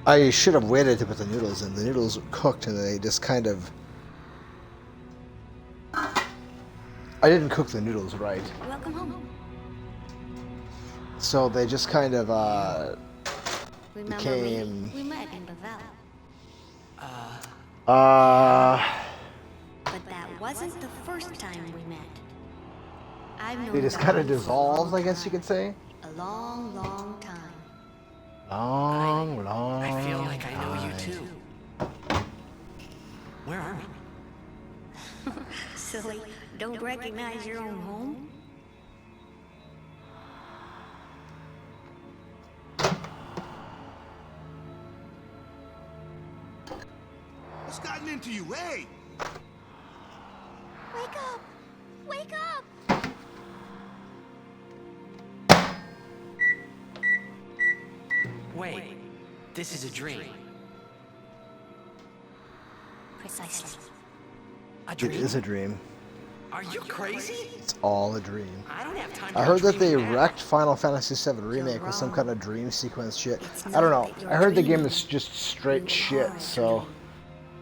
I should have waited to put the noodles in. The noodles were cooked and they just kind of... I didn't cook the noodles right. Welcome home. So they just kind of Remember became... we met in Bavelle. But that wasn't the first time we met. I've known They just kind of about you for a long dissolved, I guess you time. could say. A long, long time. Long I feel like I know you time. too. Where are we? Silly, don't recognize your own home? What's gotten into you, hey? Wake up! Wake up! Wait, this is a dream. Precisely. A It dream? is a dream. Are you crazy? It's all a dream. I don't have time I to heard that they dream now. wrecked Final Fantasy VII Remake with some kind of dream sequence shit. I don't know. I heard the game is just straight shit, so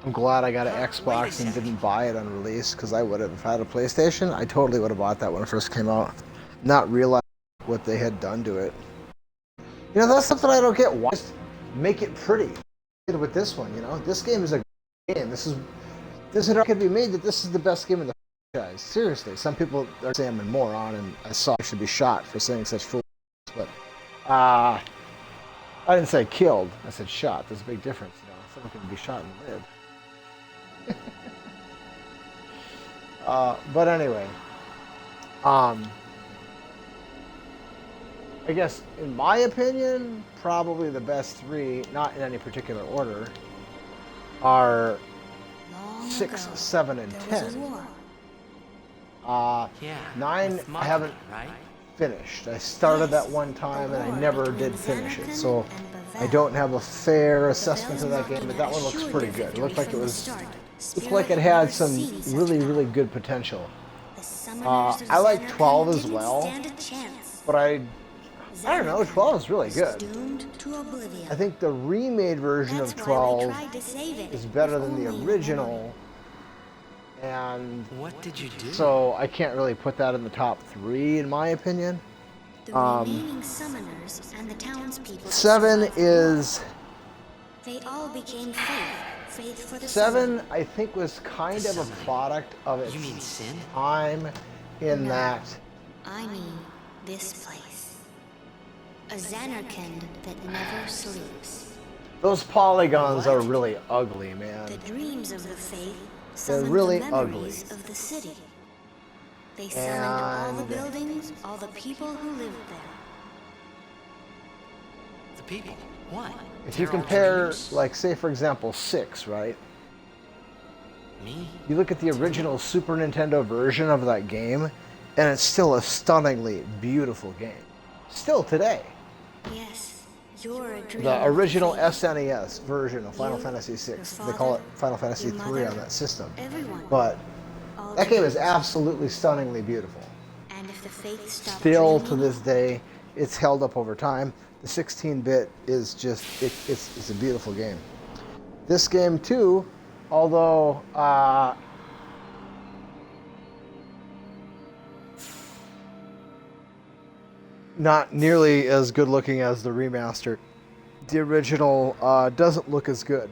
I'm glad I got an Xbox and didn't buy it on release, because I would have. If I had a PlayStation, I totally would have bought that when it first came out, not realizing what they had done to it. You know, that's something I don't get. Why just make it pretty? With this one, you know, this game is a game. This could be made that this is the best game in the franchise. Seriously, some people are saying I'm a moron, and I saw I should be shot for saying such foolishness. But I didn't say killed. I said shot. There's a big difference. You know, someone can be shot and live. But anyway, I guess, in my opinion, probably the best three, not in any particular order, are Long 6, ago, 7, and there was a 10. war. Yeah. 9, with I haven't right? finished. I started that one time and I never did finish it, so I don't have a fair assessment of that game, but that one looks pretty good. It looked like it had some really, really good potential. I like 12 as well, but I don't know, 12 is really good. I think the remade version of 12 is better than the original, and What did you do? so I can't really put that in the top 3 in my opinion. The remaining summoners and the townspeople. 7 is... They all became faith for the 7, I think, was kind of a product of its You mean sin? time in No. that I mean, this place. A Xanarkand that never sleeps. those polygons are really ugly, man. The dreams of the faith They're summoned really the memories ugly. of the city. They summoned all the And- buildings, all the people who lived there. people. What? If you They're all compare, dreams? like, say for example, 6, right? Me? You look at the original Super Nintendo version of that game, and it's still a stunningly beautiful game. Still today. Yes, you're a dream. The of original fate. SNES version of Final You, Fantasy your VI. They call it father, Final Fantasy your III mother, on that system. everyone. But All that game is dreams. absolutely stunningly beautiful. And if the faith stopped Still to dreaming, this day, it's held up over time. The 16-bit is just, it's a beautiful game. This game too, although not nearly as good looking as the remaster, the original doesn't look as good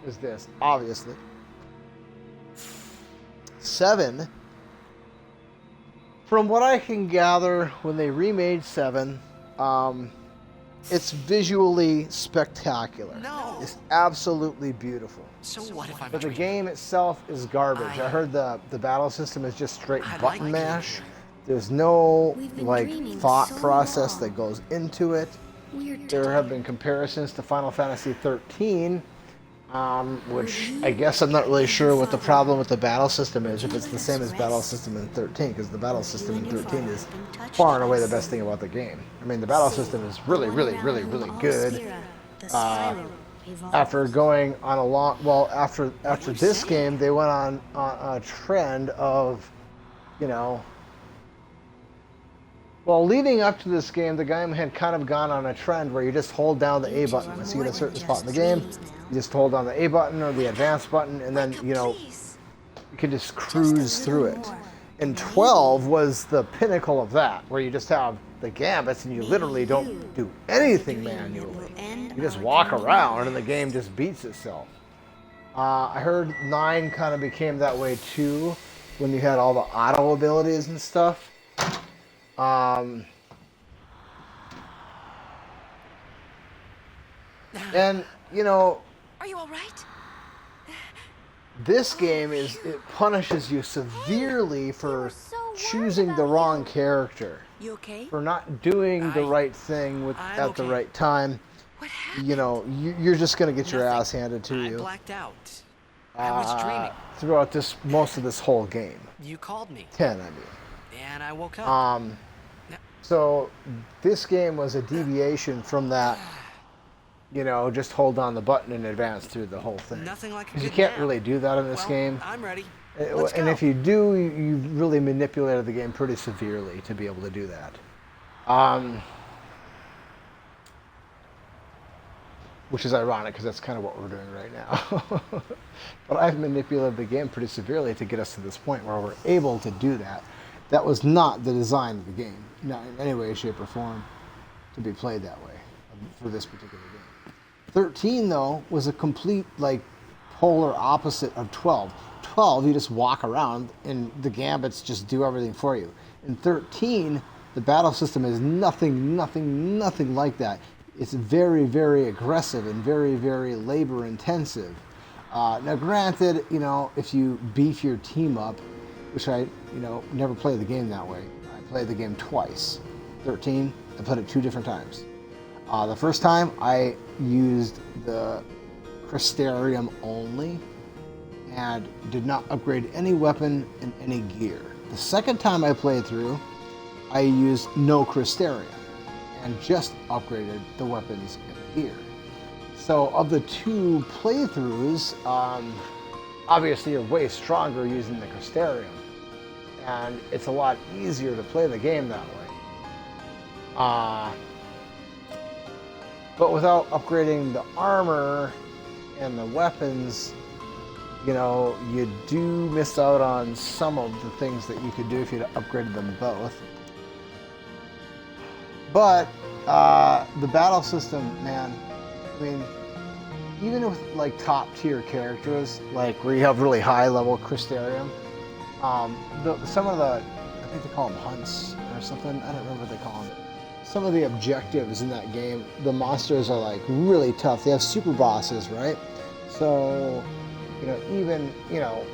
as this, obviously. 7, from what I can gather, when they remade 7, it's visually spectacular. No. It's absolutely beautiful. So what if I'm But the dreaming? game itself is garbage. I- I heard the battle system is just straight I button like mash. There's no We've been like dreaming thought so process long. that goes into it. we're There have been comparisons to Final Fantasy 13, which I guess I'm not really sure what the problem with the battle system is, if it's the same as battle system in 13, because the battle system in 13 is far and away the best thing about the game. I mean, the battle system is really, really, really, really good. After going on a long, well, after this game, they went on a trend of, you know, well, leading up to this game, the game had kind of gone on a trend where you just hold down the A button. Once you get a certain spot in the game, you just hold down the A button or the advance button, and then, you know, you can just cruise through it. And 12 was the pinnacle of that, where you just have the gambits and you literally don't do anything manually. You just walk around and the game just beats itself. I heard 9 kind of became that way too, when you had all the auto abilities and stuff. And, you know, Are you all right? this game it punishes you severely for choosing the wrong character, You okay? for not doing the right thing I'm at the okay. right time. What happened? You know, you're just gonna get your Nothing. ass handed to I you blacked out. I was dreaming. throughout most of this whole game. You called me, 10, I mean. and I woke up. So this game was a deviation from that. You know, just hold down the button and advance through the whole thing. Nothing like a Because you good can't nap. really do that in this Well, game. I'm ready. And go. if you do, you really manipulated the game pretty severely to be able to do that. Which is ironic because that's kind of what we're doing right now. But I've manipulated the game pretty severely to get us to this point where we're able to do that. That was not the design of the game, not in any way, shape, or form, to be played that way for this particular game. 13, though, was a complete, like, polar opposite of 12. 12, you just walk around and the gambits just do everything for you. In 13, the battle system is nothing like that. It's very, very aggressive and very, very labor intensive. Now, granted, you know, if you beef your team up, which I, you know, never played the game that way. I played the game twice. 13, I played it 2 different times. The first time, I used the Crystarium only and did not upgrade any weapon and any gear. The second time I played through, I used no Crystarium and just upgraded the weapons and gear. So of the 2 playthroughs, obviously you're way stronger using the Crystarium, and it's a lot easier to play the game that way. But without upgrading the armor and the weapons, you know, you do miss out on some of the things that you could do if you'd upgraded them both. But the battle system, man, I mean, even with like top tier characters, like where you have really high level Crystarium, some of the, I think they call them hunts or something, I don't remember what they call them. Some of the objectives in that game, the monsters are like really tough. They have super bosses, right? So, you know, even, you know,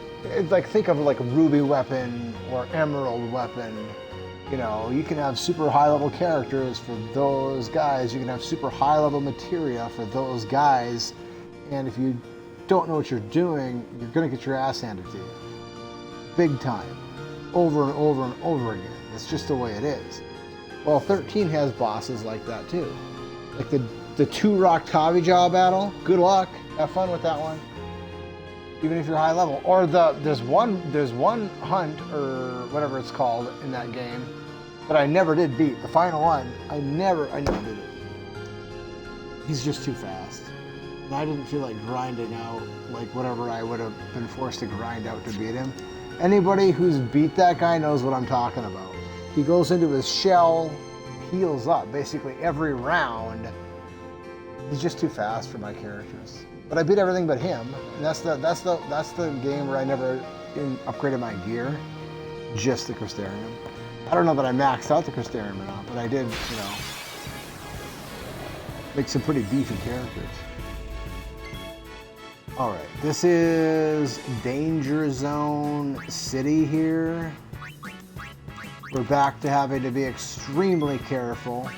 like think of like a ruby weapon or emerald weapon You know, you can have super high level characters for those guys. You can have super high level materia for those guys. And if you don't know what you're doing, you're going to get your ass handed to you. Big time. Over and over and over again. It's just the way it is. Well, 13 has bosses like that too. Like the 2 Rock Tavi Jaw battle. Good luck. Have fun with that one. Even if you're high level. Or there's one hunt or whatever it's called in that game that I never did beat. The final one, I never did it. He's just too fast. And I didn't feel like grinding out like whatever I would have been forced to grind out to beat him. Anybody who's beat that guy knows what I'm talking about. He goes into his shell, heals up basically every round. He's just too fast for my characters. But I beat everything but him. And that's the game where I never upgraded my gear. Just the Crystarium. I don't know that I maxed out the Crystarium or not, but I did, you know, make some pretty beefy characters. Alright, this is Danger Zone City here. We're back to having to be extremely careful.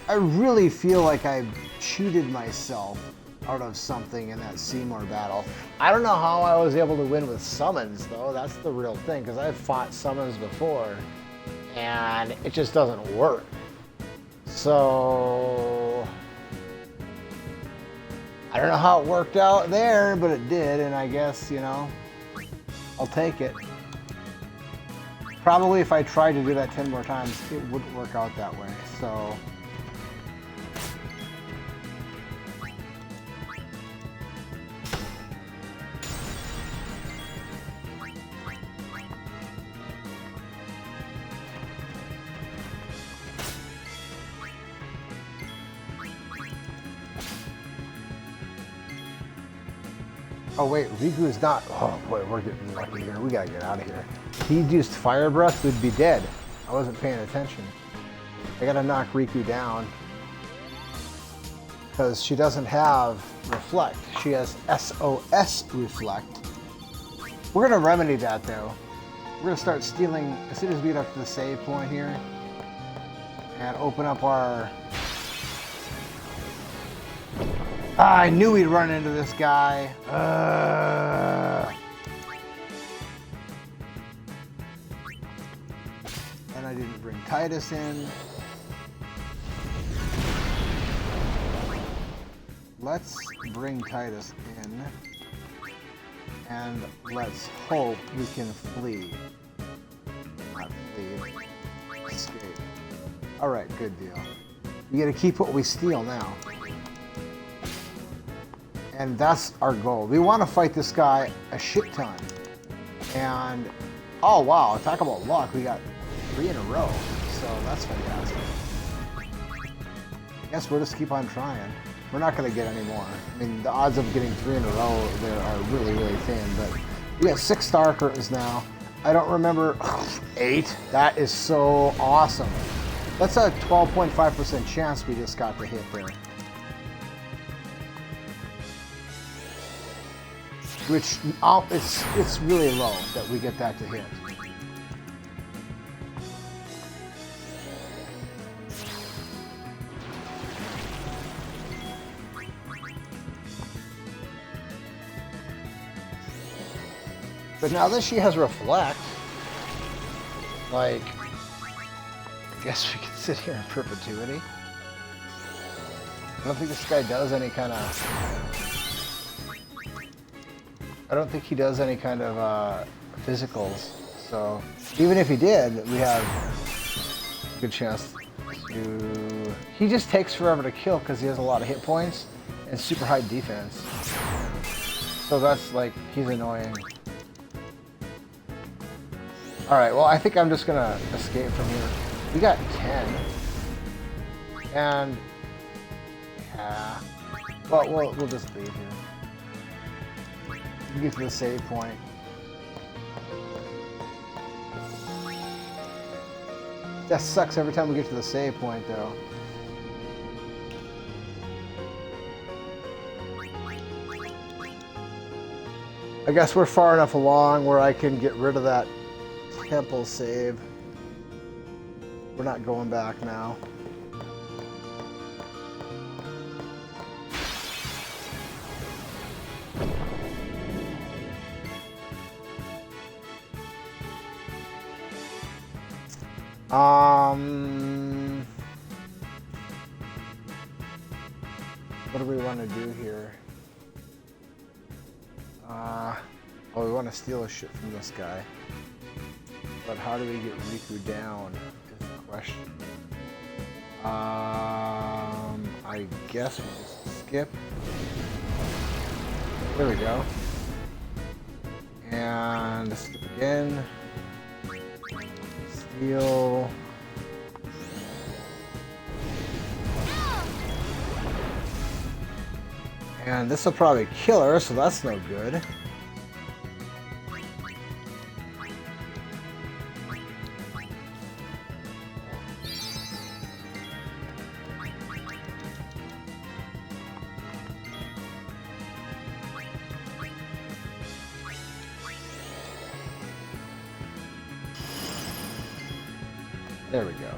I really feel like I cheated myself out of something in that Seymour battle. I don't know how I was able to win with summons though, that's the real thing, because I've fought summons before and it just doesn't work. So I don't know how it worked out there, but it did, and I guess, you know, I'll take it. Probably if I tried to do that 10 more times, it wouldn't work out that way, so. Oh wait, Riku's not. Oh boy, we're getting lucky here. We gotta get out of here. If he used Fire Breath, we'd be dead. I wasn't paying attention. I gotta knock Riku down. Because she doesn't have Reflect. She has SOS Reflect. We're gonna remedy that though. We're gonna start stealing as soon as we get up to the save point here. And open up our... I knew we'd run into this guy. And I didn't bring Titus in. Let's bring Titus in. And let's hope we can flee. Not flee. Escape. Alright, good deal. We gotta keep what we steal now. And that's our goal. We want to fight this guy a shit ton. And, oh wow, talk about luck. We got 3 in a row. So that's fantastic. I guess we'll just keep on trying. We're not going to get any more. I mean, the odds of getting 3 in a row there are really, really thin. But we have 6 star curtains now. I don't remember, 8? That is so awesome. That's a 12.5% chance we just got to hit there. Which, it's really low that we get that to hit. But now that she has Reflect, like, I guess we can sit here in perpetuity. I don't think this guy does any kind of... I don't think he does any kind of physicals, so even if he did, we have a good chance to... He just takes forever to kill because he has a lot of hit points and super high defense. So that's like, he's annoying. Alright, well I think I'm just gonna escape from here. We got 10. And... yeah. Well, we'll just leave here. We get to the save point. That sucks every time we get to the save point, though. I guess we're far enough along where I can get rid of that temple save. We're not going back now. What do we want to do here? Oh, we want to steal a shit from this guy. But how do we get Riku down is the question. I guess we just skip. There we go. And skip again. Steal. And this will probably kill her, so that's no good. There we go.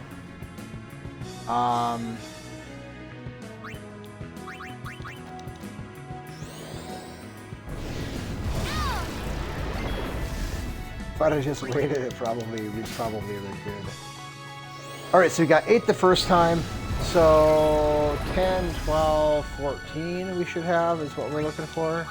If I'd have just waited, we'd probably look good. Alright, so we got 8 the first time. So 10, 12, 14 we should have is what we're looking for.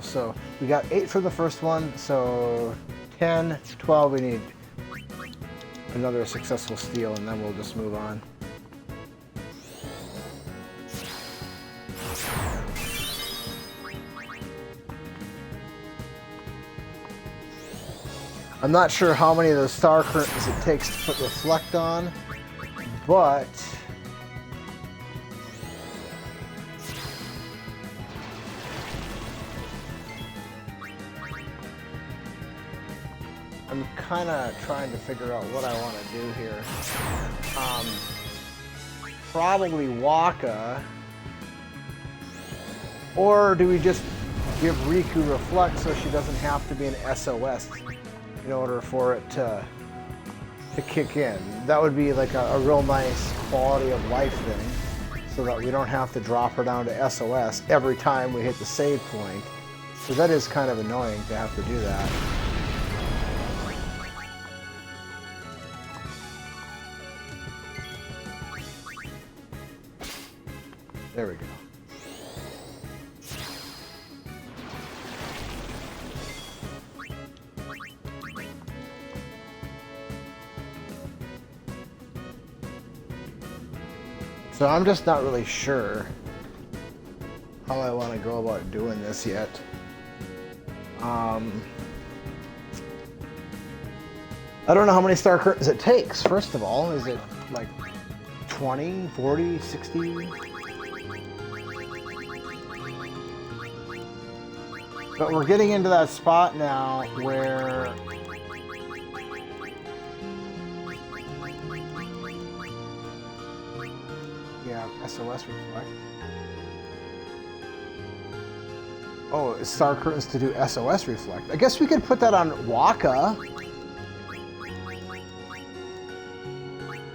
So we got 8 for the first one, so 10, 12 we need another successful steal, and then we'll just move on. I'm not sure how many of those star curtains it takes to put reflect on, but I'm kind of trying to figure out what I want to do here. Probably Waka. Or do we just give Riku Reflect so she doesn't have to be an SOS in order for it to kick in? That would be like a real nice quality of life thing, so that we don't have to drop her down to SOS every time we hit the save point. So that is kind of annoying to have to do that. There we go. So I'm just not really sure how I want to go about doing this yet. I don't know how many star curtains it takes, first of all. Is it like 20, 40, 60? But we're getting into that spot now where yeah, SOS reflect. Oh, it's star curtains to do SOS reflect. I guess we could put that on Waka.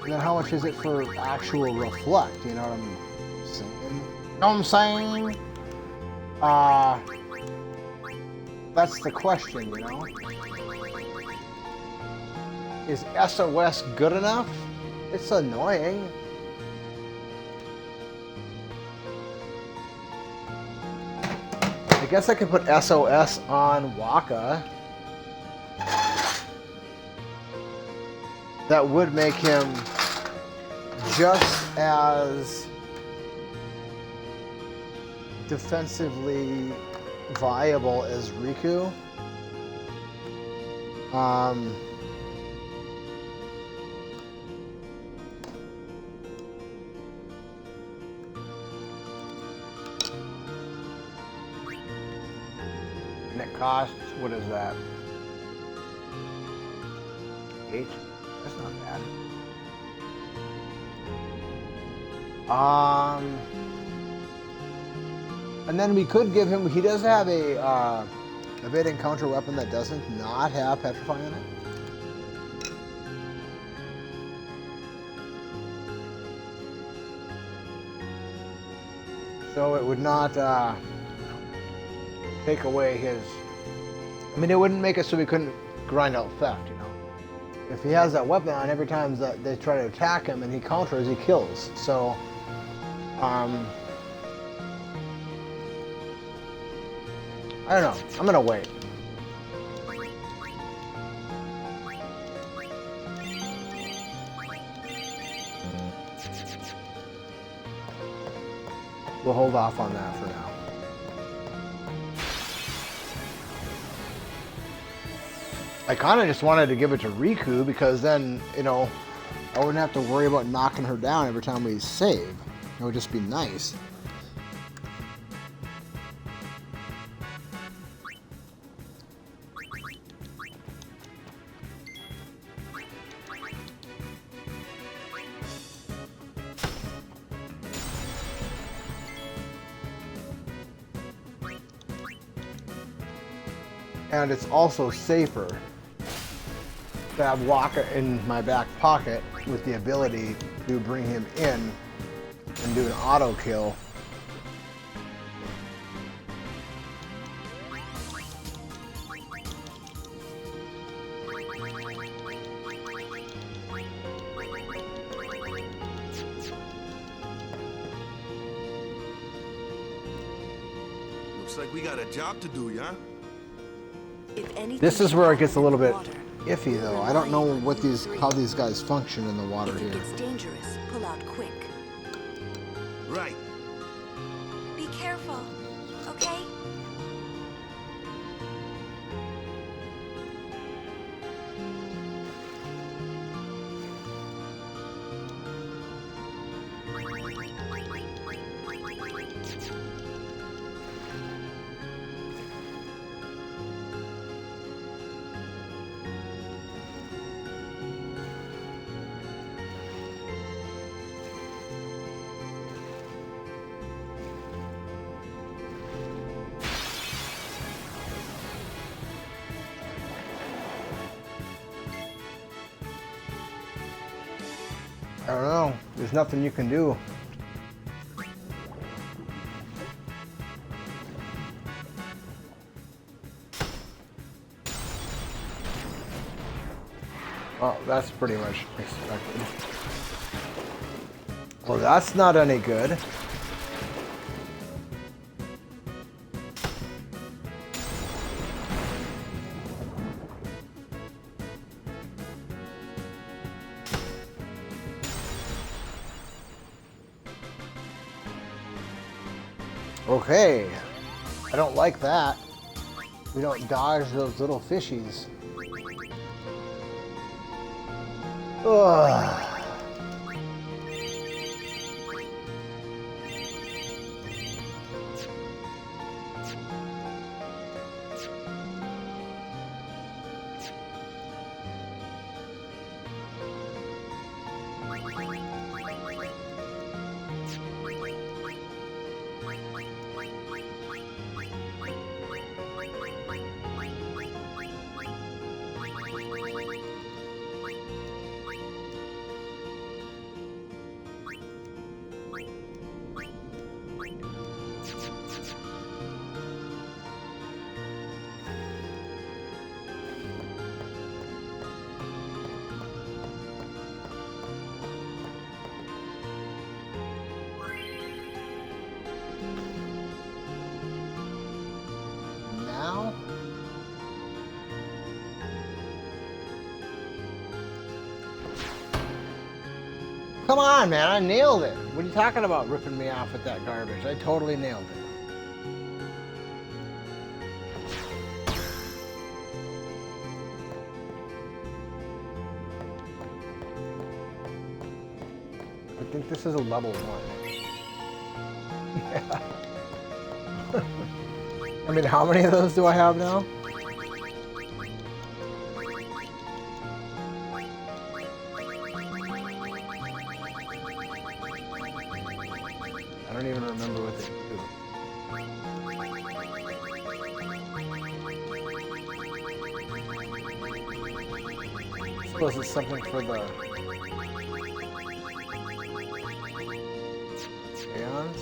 And then how much is it for actual reflect? You know what I'm saying? You know what I'm saying? That's the question, you know? Is SOS good enough? It's annoying. I guess I could put SOS on Waka. That would make him just as defensively viable as Riku. And it costs, what is that? 8. That's not bad. And then we could give him. He does have a evade encounter weapon that doesn't not have petrifying in it. So it would not take away his. I mean, it wouldn't make it so we couldn't grind out theft, you know. If he has that weapon on, every time that they try to attack him and he counters, he kills. So, I don't know. I'm gonna wait. We'll hold off on that for now. I kind of just wanted to give it to Riku because then, you know, I wouldn't have to worry about knocking her down every time we save. It would just be nice. And it's also safer to have Waka in my back pocket with the ability to bring him in and do an auto kill. Looks like we got a job to do, yeah? This is where it gets a little bit iffy, though. I don't know what how these guys function in the water here. If it gets dangerous, pull out quick. Right. Be careful, okay? I don't know. There's nothing you can do. Oh, that's pretty much expected. Well, that's not any good. Okay, I don't like that. We don't dodge those little fishies. Ugh. Now? Come on, man, I nailed it. What are you talking about ripping me off with that garbage? I totally nailed it. I think this is a level 1. Yeah. I mean, how many of those do I have now? suppose it's something for the Aeons?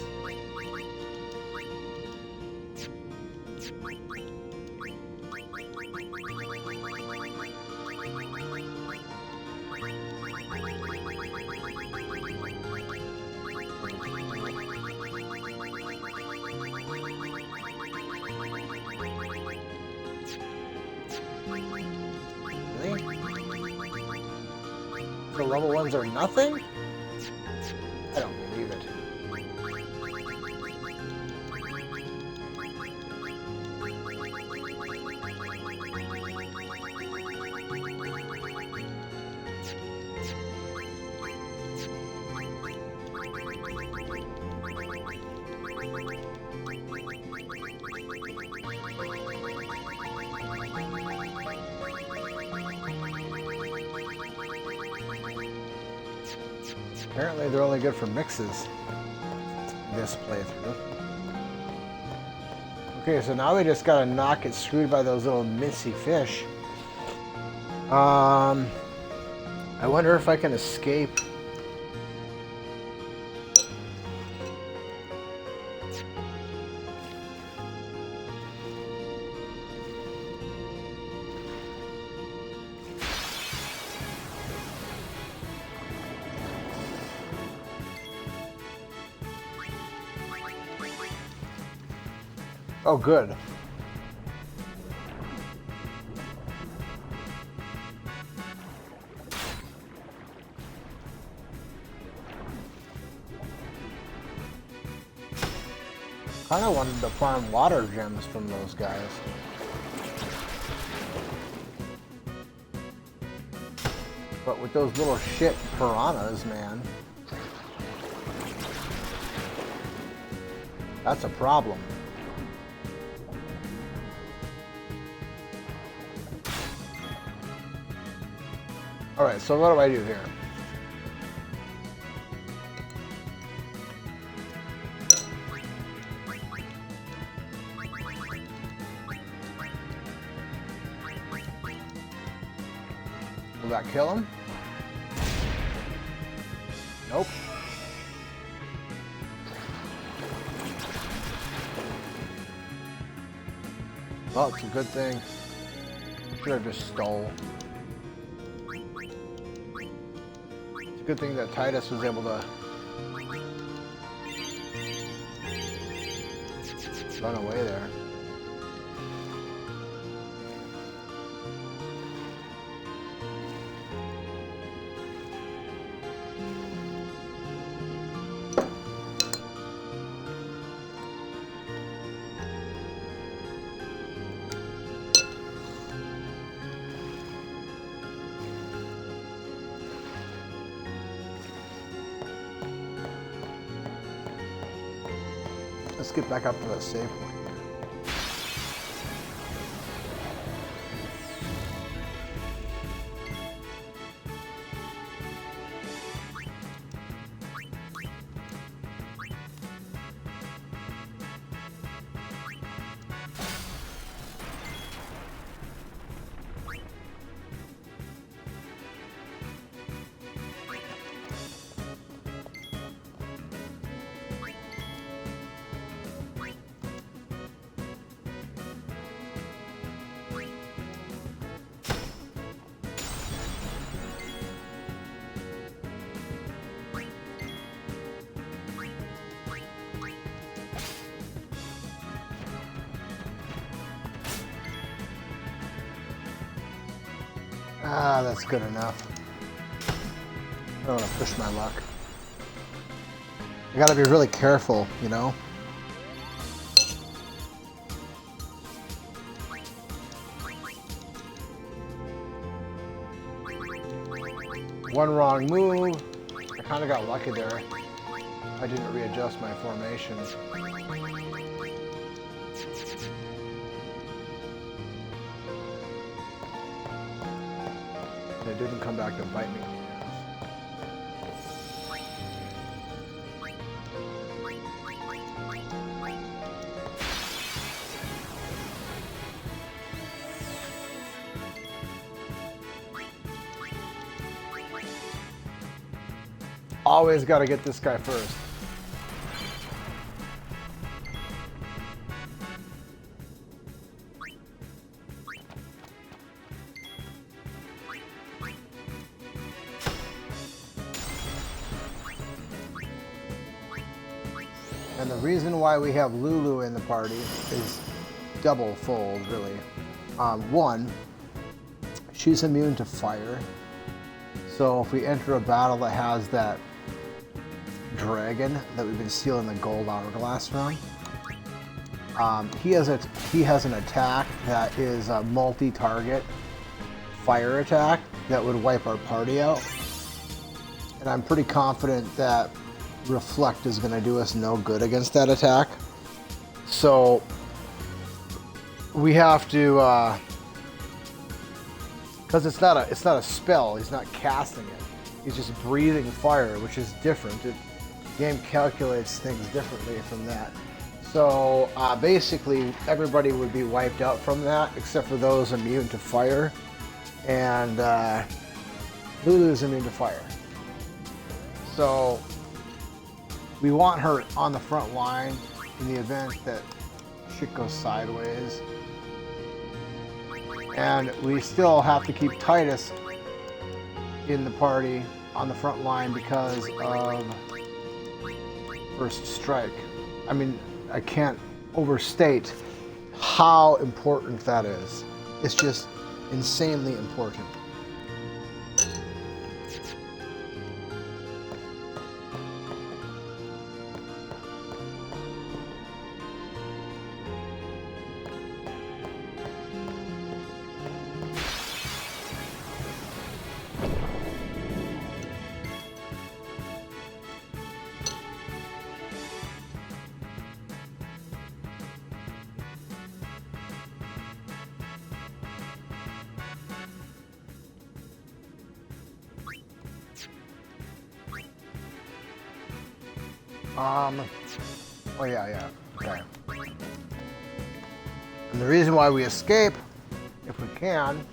The level ones are nothing? I don't believe it. Apparently they're only good for mixes this playthrough. Okay, so now we just gotta not get screwed by those little missy fish. I wonder if I can escape. Oh, good. Kind of wanted to farm water gems from those guys. But with those little shit piranhas, man, that's a problem. Alright, so what do I do here? Will that kill him? Nope. Well, it's a good thing. Should have just stole. It's a good thing that Titus was able to run away there. Let's get back up to that save point. Ah, that's good enough. I don't want to push my luck. I gotta be really careful, you know? One wrong move. I kind of got lucky there. I didn't readjust my formation. It didn't come back to bite me. Always got to get this guy first. And the reason why we have Lulu in the party is double-fold, really. One, she's immune to fire. So if we enter a battle that has that dragon that we've been stealing the gold hourglass from, he has an attack that is a multi-target fire attack that would wipe our party out. And I'm pretty confident that Reflect is going to do us no good against that attack. So we have to, because it's not a spell. He's not casting it. He's just breathing fire, which is different. The game calculates things differently from that. So basically, everybody would be wiped out from that, except for those immune to fire. And Lulu is immune to fire. So we want her on the front line in the event that shit goes sideways. And we still have to keep Titus in the party on the front line because of First Strike. I mean, I can't overstate how important that is. It's just insanely important. Oh yeah, okay. And the reason why we escape, if we can,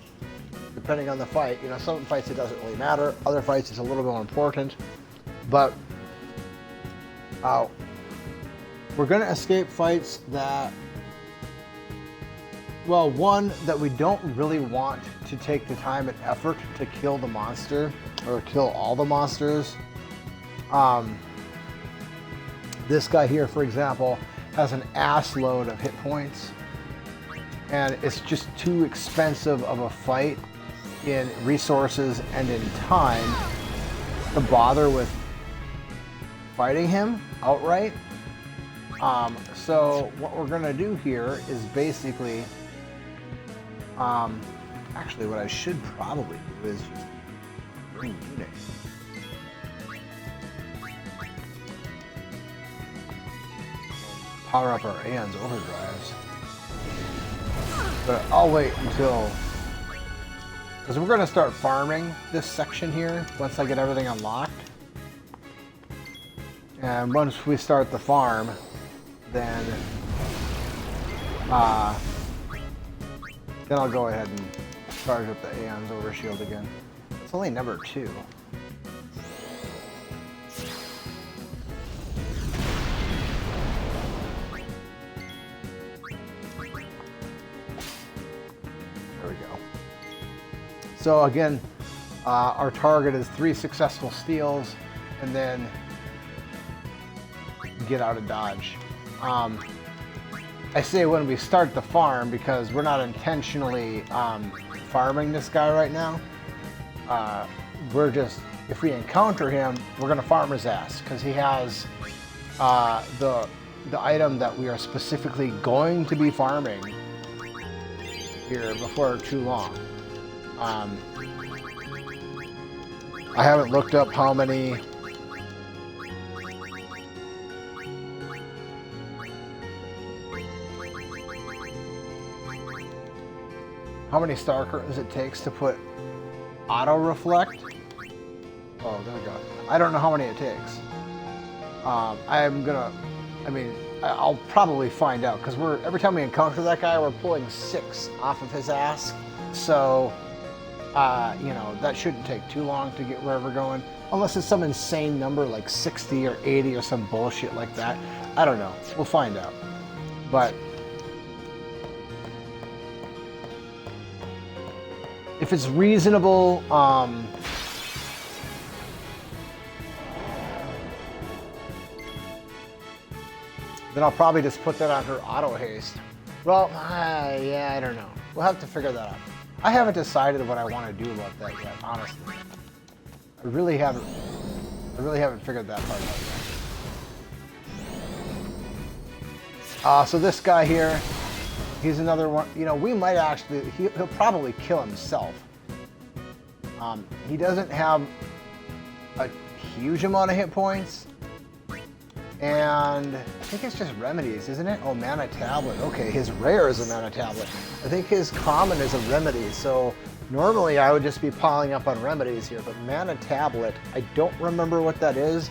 depending on the fight, you know, some fights it doesn't really matter, other fights it's a little more important, but we're gonna escape fights that, well, one, that we don't really want to take the time and effort to kill the monster, or kill all the monsters. This guy here, for example, has an ass load of hit points, and it's just too expensive of a fight in resources and in time to bother with fighting him outright. So what we're gonna do here is basically, actually what I should probably do is just bring Unit. Power up our Aeon's overdrives. But I'll wait until, because we're gonna start farming this section here once I get everything unlocked. And once we start the farm, then I'll go ahead and charge up the Aeon's overshield again. It's only number 2. There we go. So again, our target is 3 successful steals and then get out of dodge. I say when we start the farm because we're not intentionally farming this guy right now. We're just, if we encounter him, we're gonna farm his ass because he has the item that we are specifically going to be farming here before too long. I haven't looked up how many star curtains it takes to put auto reflect. Oh, there we go. I don't know how many it takes. I'll probably find out because every time we encounter that guy, we're pulling 6 off of his ass. So, you know, that shouldn't take too long to get where we're going. Unless it's some insane number like 60 or 80 or some bullshit like that. I don't know. We'll find out. But if it's reasonable, then I'll probably just put that on her auto haste. Well, yeah, I don't know. We'll have to figure that out. I haven't decided what I want to do about that yet, honestly. I really haven't figured that part out yet. So this guy here, he's another one. You know, we might actually, he'll probably kill himself. He doesn't have a huge amount of hit points. And I think it's just remedies, isn't it? Oh, mana tablet. Okay, his rare is a mana tablet. I think his common is a remedy. So normally I would just be piling up on remedies here, but mana tablet, I don't remember what that is,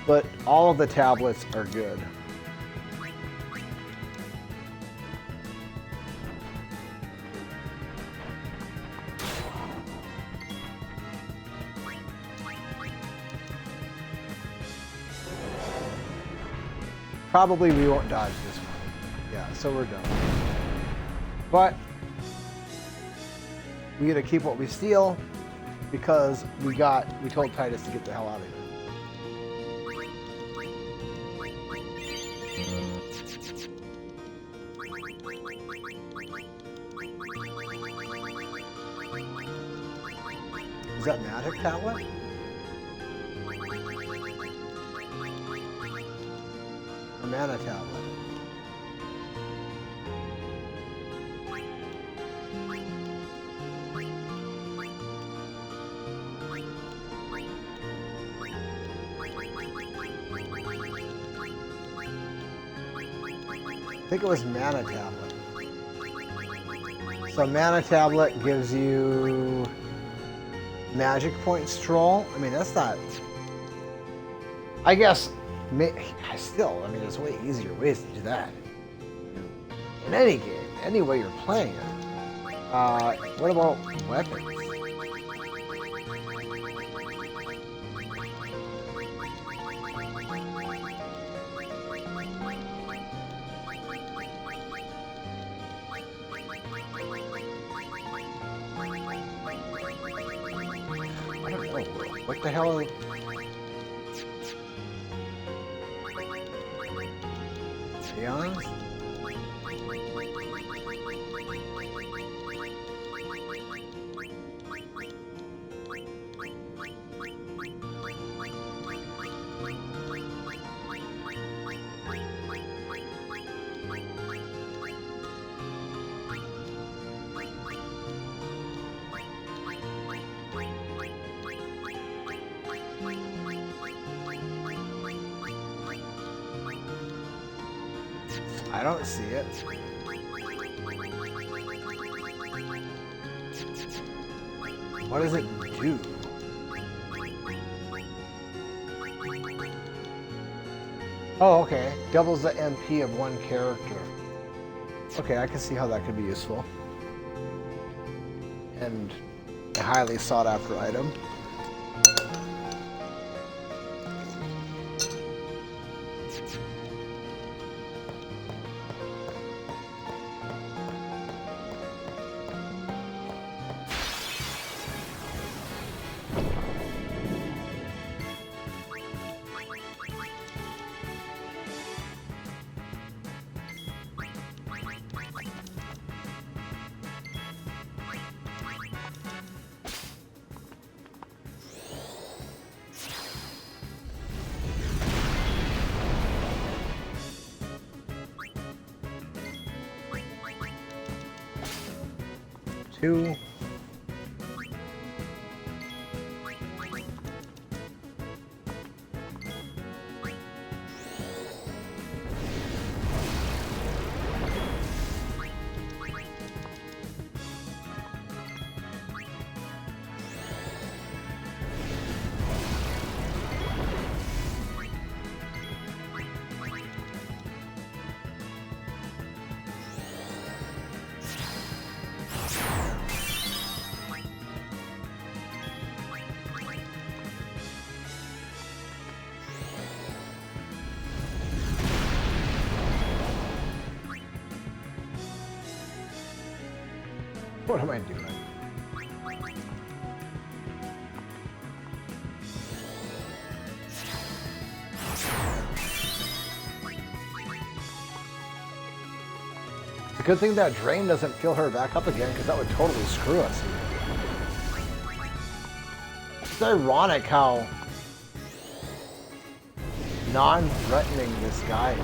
but all of the tablets are good. Probably we won't dodge this one. Yeah, so we're done. But we gotta keep what we steal because we told Titus to get the hell out of here. Is that magic tablet? A mana tablet. I think it was mana tablet. So mana tablet gives you magic point stroll. I mean, that's not. I guess. Still, I mean, there's way easier ways to do that. In any game, any way you're playing it. What about weapons? I don't know. What the hell? Be honest? I don't see it. What does it do? Oh, okay. Doubles the MP of one character. Okay, I can see how that could be useful. And a highly sought after item. Two. What am I doing? It's a good thing that drain doesn't fill her back up again, because that would totally screw us. It's ironic how non-threatening this guy is.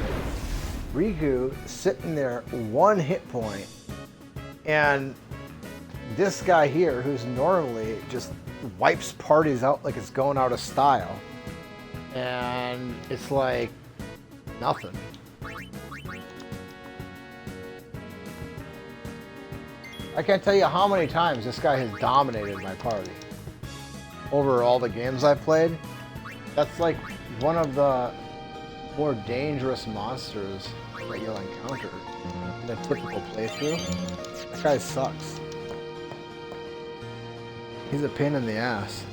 Riku sitting there, 1 hit point, and this guy here, who's normally just wipes parties out like it's going out of style, and it's like nothing. I can't tell you how many times this guy has dominated my party over all the games I've played. That's like one of the more dangerous monsters that you'll encounter in a typical playthrough. That guy sucks. He's a pain in the ass.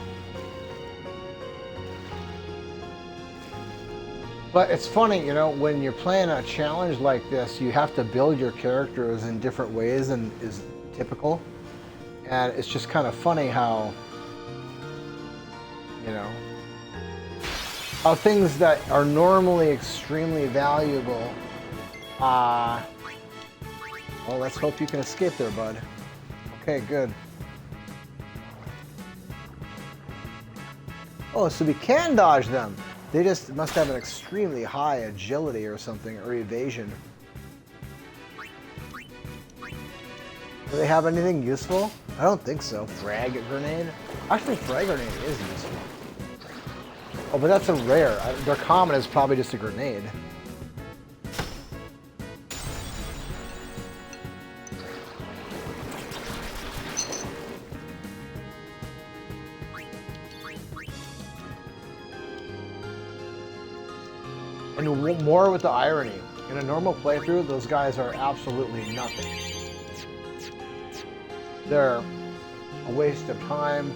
But it's funny, you know, when you're playing a challenge like this, you have to build your characters in different ways than is typical. And it's just kind of funny how, you know, how things that are normally extremely valuable, well, let's hope you can escape there, bud. Okay, good. Oh, so we can dodge them. They just must have an extremely high agility or something, or evasion. Do they have anything useful? I don't think so. Frag grenade? Actually, frag grenade is useful. Oh, but that's a rare. Their common is probably just a grenade. And more with the irony. In a normal playthrough, those guys are absolutely nothing. They're a waste of time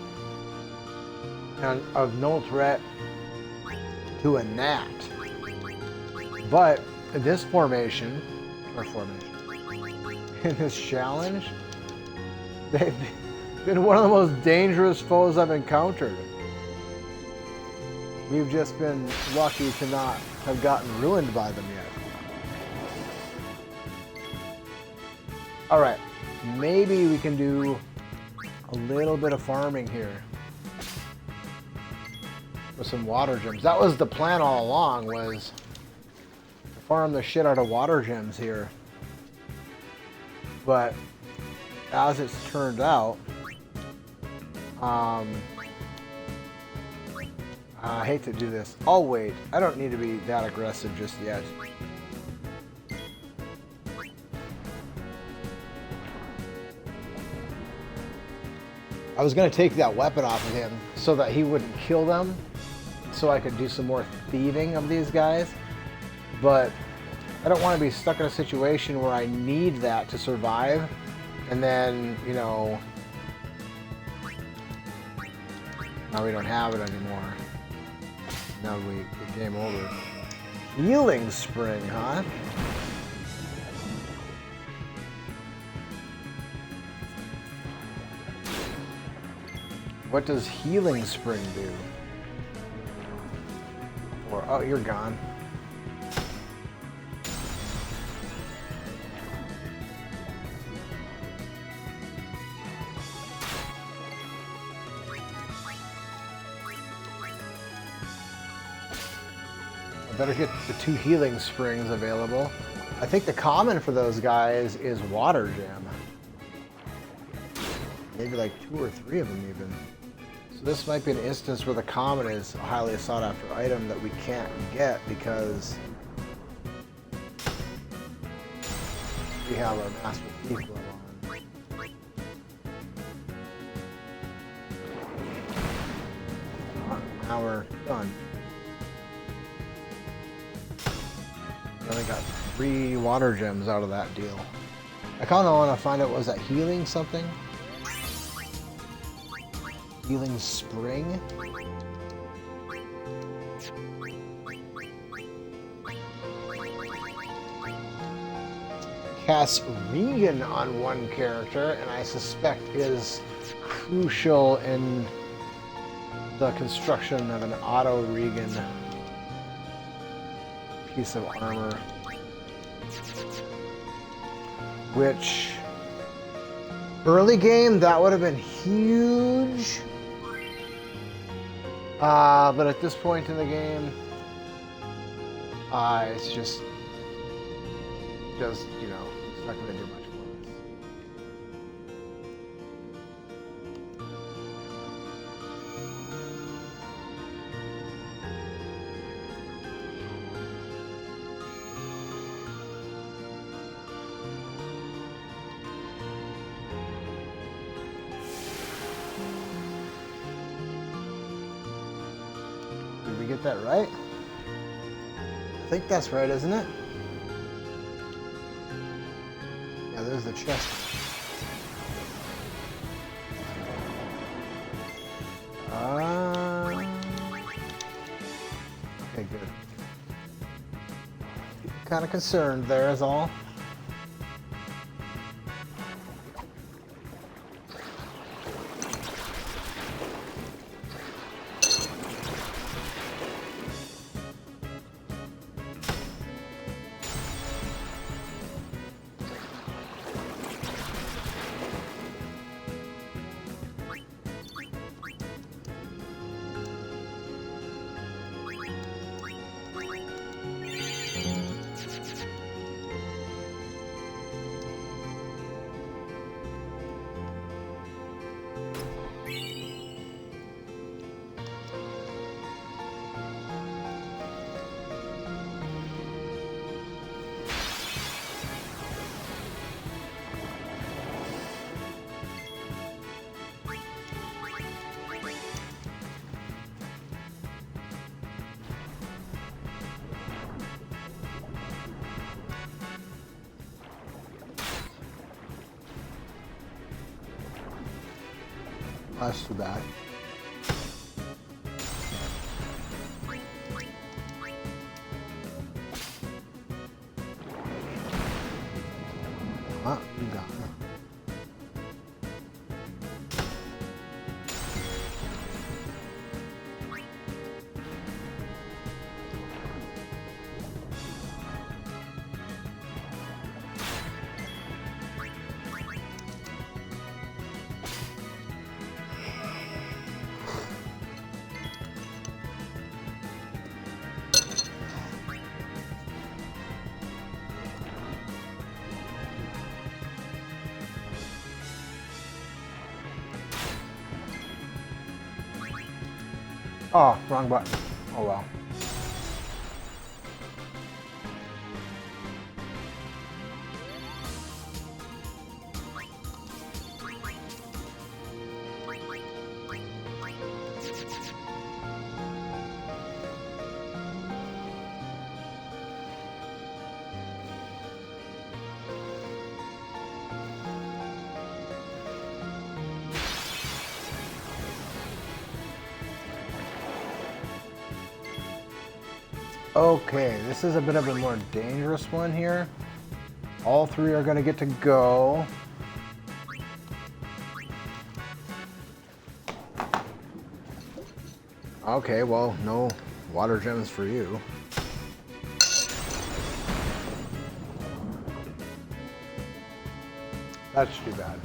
and of no threat to a gnat. But in this formation, in this challenge, they've been one of the most dangerous foes I've encountered. We've just been lucky to not have gotten ruined by them yet. Alright, maybe we can do a little bit of farming here. With some water gems. That was the plan all along, was to farm the shit out of water gems here. But as it's turned out, I hate to do this. I'll wait. I don't need to be that aggressive just yet. I was going to take that weapon off of him so that he wouldn't kill them, so I could do some more thieving of these guys. But I don't want to be stuck in a situation where I need that to survive, and then, you know, now we don't have it anymore. Now the game over. Healing spring, huh? What does healing spring do? Or, oh, you're gone. Better get the 2 healing springs available. I think the common for those guys is water gem. Maybe like 2 or 3 of them even. So this might be an instance where the common is a highly sought after item that we can't get because we have a master thief glove on. Now we're done. I only got 3 water gems out of that deal. I kind of want to find out, was that healing something? Healing spring? cast Regan on one character, and I suspect is crucial in the construction of an auto Regan piece of armor. Which, early game, that would have been huge. But at this point in the game, it's just, you know, it's not going to do much for us. Did we get that right? I think that's right, isn't it? Yeah, there's the chest. Okay, good. Kind of concerned there is all. That's too bad. Ah, you got it. Oh, wrong button. Oh well. Okay, this is a bit of a more dangerous one here. All three are going to get to go. Okay, well, no water gems for you. That's too bad.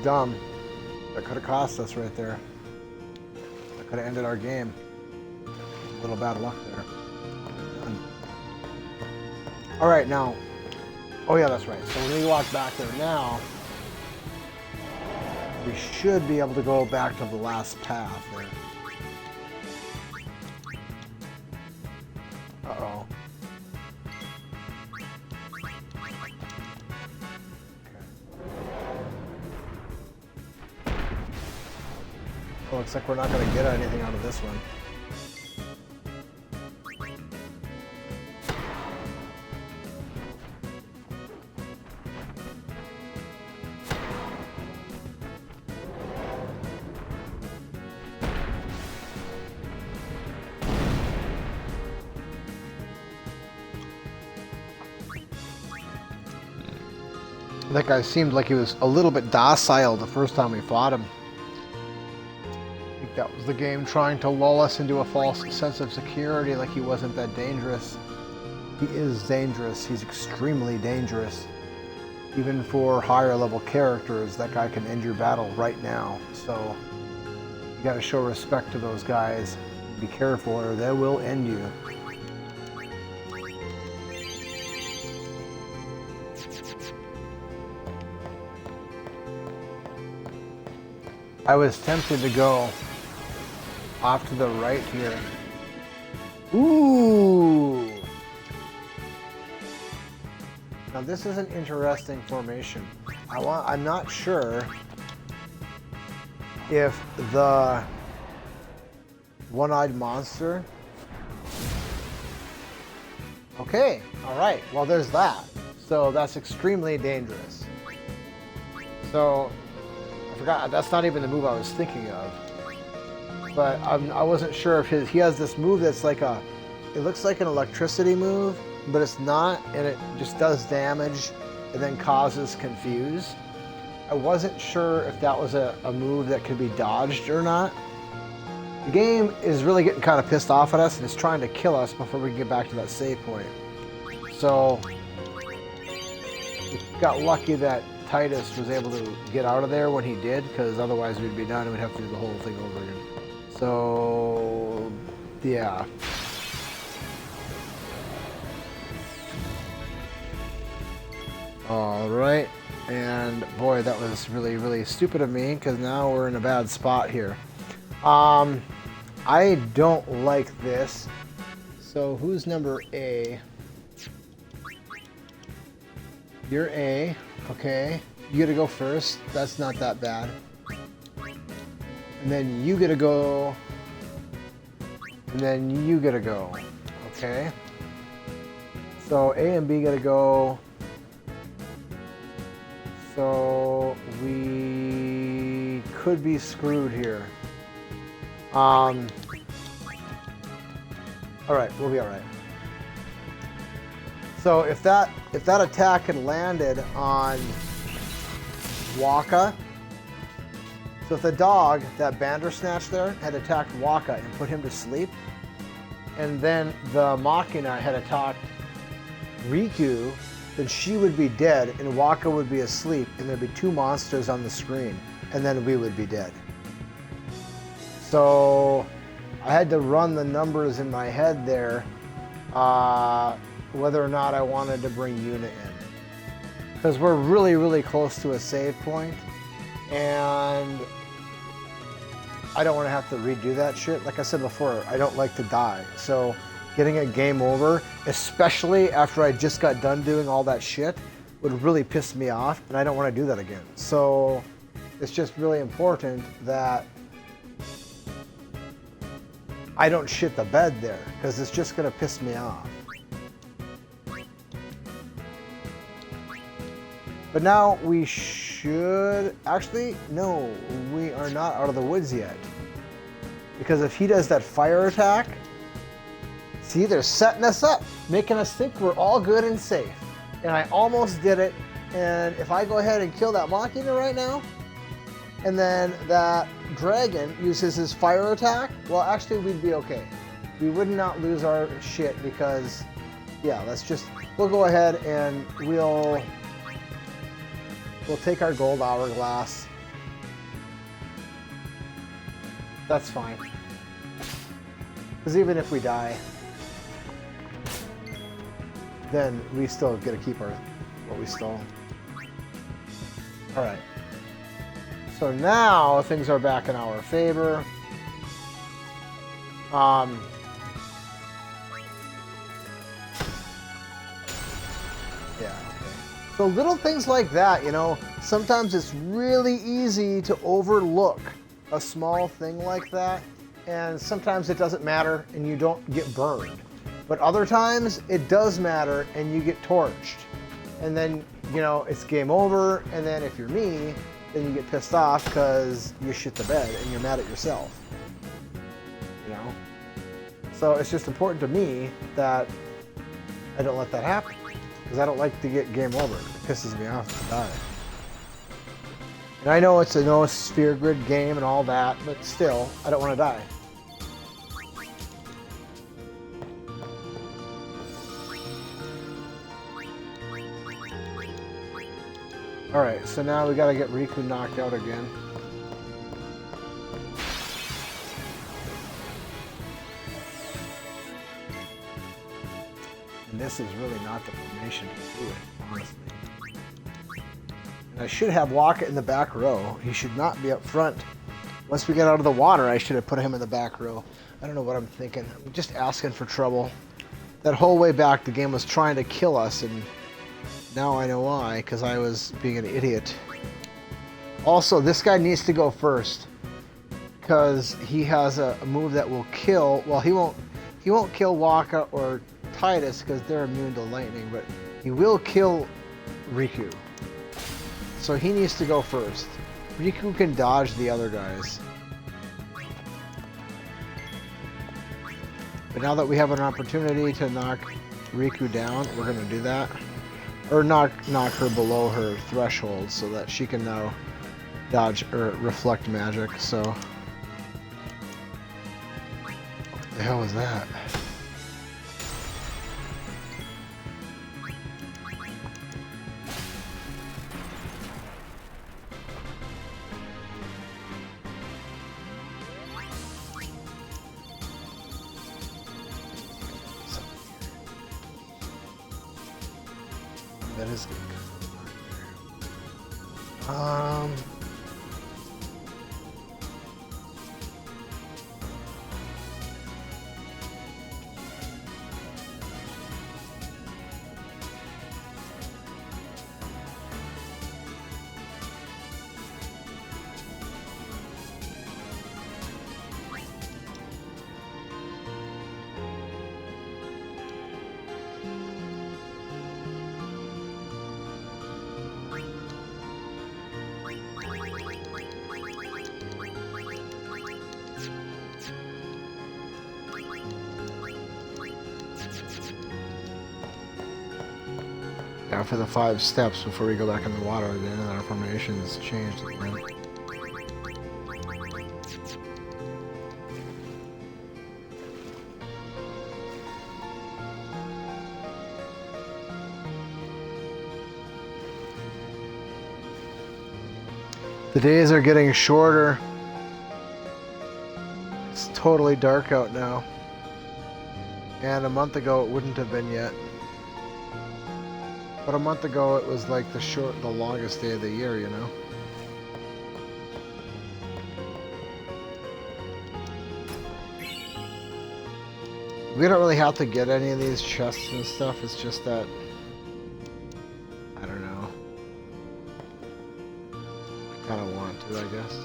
Dumb. That could have cost us right there. That could have ended our game. A little bad luck there. Alright, now. Oh yeah, that's right. So when we walk back there now, we should be able to go back to the last path there. Uh-oh. Looks like we're not going to get anything out of this one. That guy seemed like he was a little bit docile the first time we fought him. I think that was the game trying to lull us into a false sense of security, like he wasn't that dangerous. He is dangerous. He's extremely dangerous. Even for higher level characters, that guy can end your battle right now. So you gotta show respect to those guys. Be careful or they will end you. I was tempted to go off to the right here. Ooh! Now this is an interesting formation. I'm not sure if the one-eyed monster... Okay, alright, well there's that. So that's extremely dangerous. So... I forgot, that's not even the move I was thinking of. But I wasn't sure if he has this move that's like it looks like an electricity move, but it's not, and it just does damage and then causes confuse. I wasn't sure if that was a move that could be dodged or not. The game is really getting kind of pissed off at us and it's trying to kill us before we can get back to that save point. So, we got lucky that Titus was able to get out of there when he did, because otherwise we'd be done and we'd have to do the whole thing over again. So, yeah. Alright, and boy, that was really, really stupid of me, because now we're in a bad spot here. I don't like this. So, who's number A? You're A. Okay, you gotta go first. That's not that bad. And then you gotta go. And then you gotta go. Okay. So A and B gotta go. So we could be screwed here. Alright, we'll be alright. So if that attack had landed on Waka, so if the dog, that Bandersnatch there, had attacked Waka and put him to sleep, and then the Machina had attacked Riku, then she would be dead and Waka would be asleep and there'd be two monsters on the screen, and then we would be dead. So I had to run the numbers in my head there, whether or not I wanted to bring Yuna in. Because we're really, really close to a save point, and I don't want to have to redo that shit. Like I said before, I don't like to die. So getting a game over, especially after I just got done doing all that shit, would really piss me off, and I don't want to do that again. So it's just really important that I don't shit the bed there, because it's just going to piss me off. But now we should... Actually, no, we are not out of the woods yet. Because if he does that fire attack... See, they're setting us up, making us think we're all good and safe. And I almost did it, and if I go ahead and kill that Machina right now, and then that dragon uses his fire attack, well, actually, we'd be okay. We would not lose our shit because, yeah, we'll go ahead and we'll take our gold hourglass. That's fine. Because even if we die, then we still get to keep what we stole. Alright. So now things are back in our favor. Yeah, okay. So little things like that, you know, sometimes it's really easy to overlook a small thing like that, and sometimes it doesn't matter and you don't get burned. But other times it does matter and you get torched. And then, you know, it's game over, and then if you're me, then you get pissed off because you shit the bed and you're mad at yourself. You know? So it's just important to me that I don't let that happen. Because I don't like to get game over. It pisses me off to die. And I know it's a no sphere grid game and all that, but still, I don't want to die. Alright, so now we gotta get Riku knocked out again. And this is really not the formation to do it, honestly. And I should have Waka in the back row. He should not be up front. Once we get out of the water, I should have put him in the back row. I don't know what I'm thinking. I'm just asking for trouble. That whole way back, the game was trying to kill us, and now I know why, because I was being an idiot. Also, this guy needs to go first, because he has a move that will kill. Well, he won't kill Waka or Titus because they're immune to lightning, but he will kill Riku. So he needs to go first. Riku can dodge the other guys. But now that we have an opportunity to knock Riku down, we're going to do that. Or knock her below her threshold so that she can now dodge or reflect magic. So what the hell was that? That is good. After the 5 steps before we go back in the water, then our formation is changed again. The days are getting shorter. It's totally dark out now. And a month ago it wouldn't have been yet. But a month ago it was like the longest day of the year, you know? We don't really have to get any of these chests and stuff, it's just that, I don't know. I kinda want to, I guess.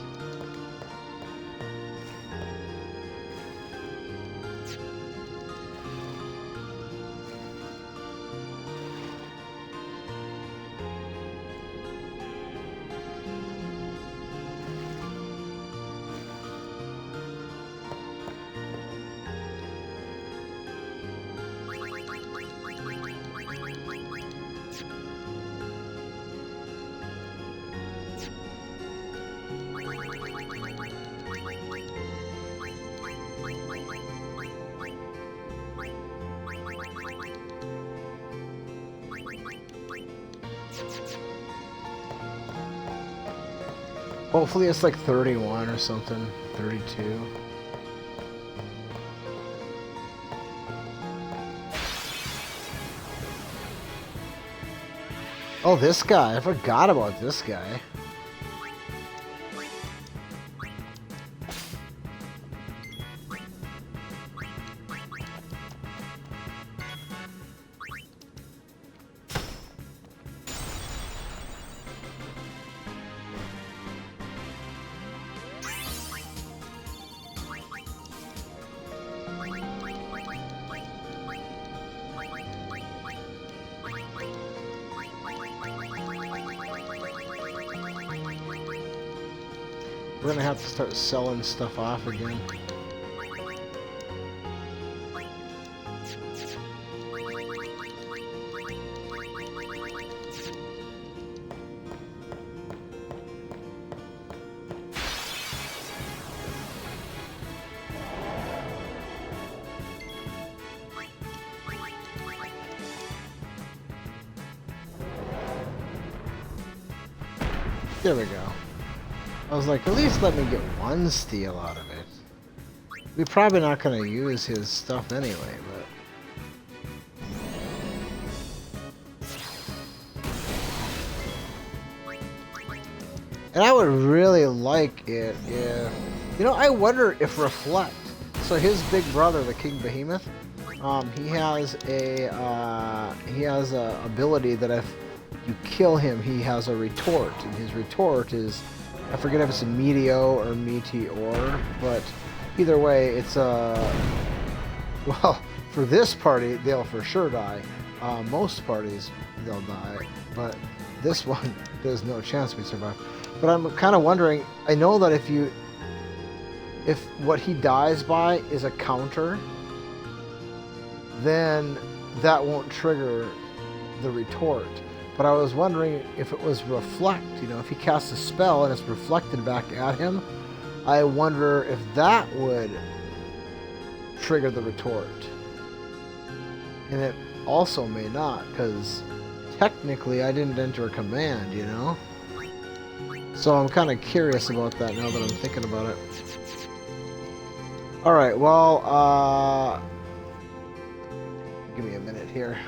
Hopefully it's like 31 or something, 32. Oh, this guy. I forgot about this guy. We're gonna have to start selling stuff off again. There we go. I was like, at least let me get one steal out of it. We're probably not going to use his stuff anyway, but... And I would really like it if... You know, I wonder if Reflect... So his big brother, the King Behemoth, he has a ability that if you kill him, he has a retort, and his retort is, I forget if it's a Meteo or Meteor, but either way, it's a, well, for this party, they'll for sure die. Most parties, they'll die, but this one, there's no chance we survive. But I'm kind of wondering, I know that if what he dies by is a counter, then that won't trigger the retort. But I was wondering if it was reflect, you know, if he casts a spell and it's reflected back at him, I wonder if that would trigger the retort. And it also may not, because technically I didn't enter a command, you know? So I'm kind of curious about that now that I'm thinking about it. Alright, well, give me a minute here.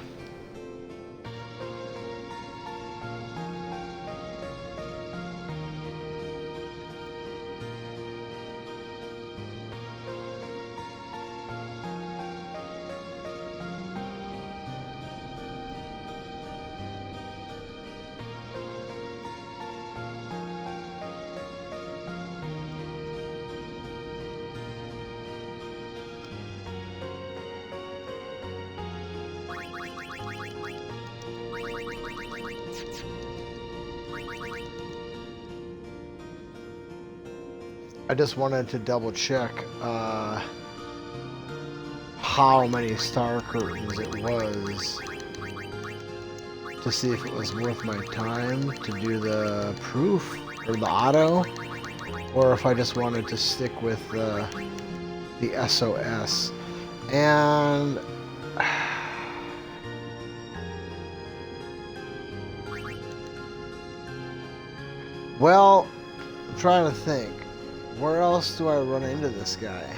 I just wanted to double check how many star curtains it was to see if it was worth my time to do the proof or the auto, or if I just wanted to stick with the SOS. And well, I'm trying to think. Where else do I run into this guy?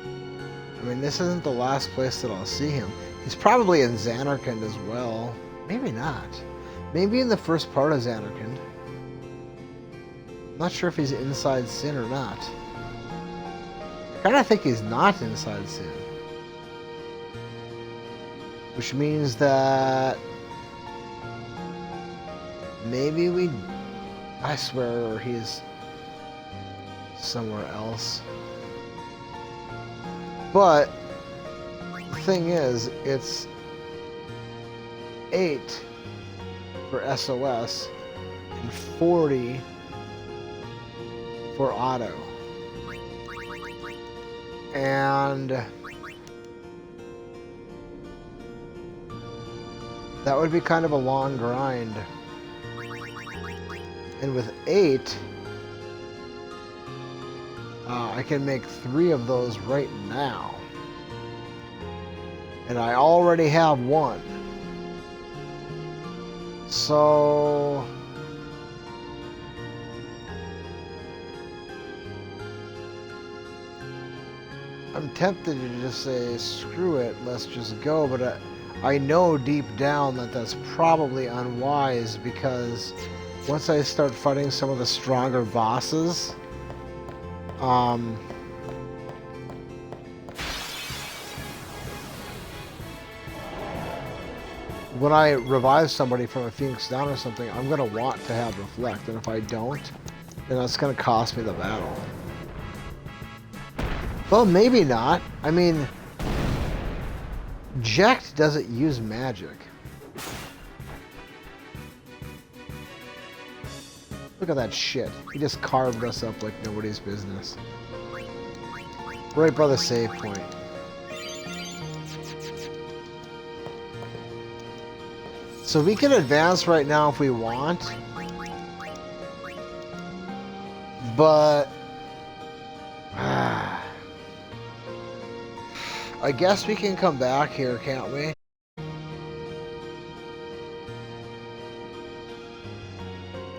I mean, this isn't the last place that I'll see him. He's probably in Xanarkand as well. Maybe not. Maybe in the first part of Xanarkand. I'm not sure if he's inside Sin or not. I kind of think he's not inside Sin. Which means that... maybe we... I swear he's... somewhere else. But the thing is, it's 8 for SOS and 40 for auto. And that would be kind of a long grind. And with 8, I can make 3 of those right now. And I already have 1. So... I'm tempted to just say, screw it, let's just go, but I know deep down that that's probably unwise, because once I start fighting some of the stronger bosses, when I revive somebody from a Phoenix Down or something, I'm going to want to have Reflect, and if I don't, then that's going to cost me the battle. Well, maybe not. I mean, Jekt doesn't use magic. Look at that shit. He just carved us up like nobody's business. Right by the save point. So we can advance right now if we want. But... I guess we can come back here, can't we?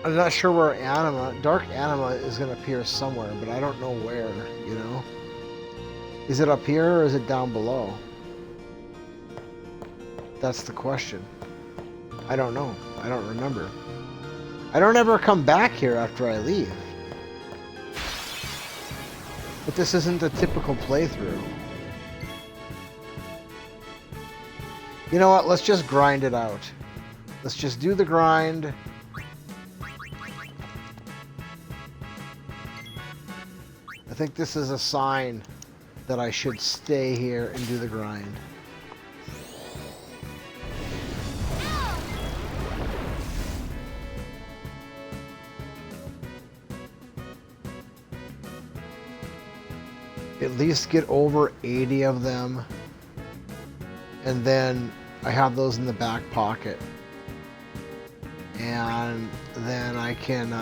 I'm not sure where anima, dark anima is going to appear somewhere, but I don't know where, you know? Is it up here or is it down below? That's the question. I don't know. I don't remember. I don't ever come back here after I leave. But this isn't a typical playthrough. You know what? Let's just grind it out. Let's just do the grind. I think this is a sign that I should stay here and do the grind. At least get over 80 of them. And then I have those in the back pocket. And then I can...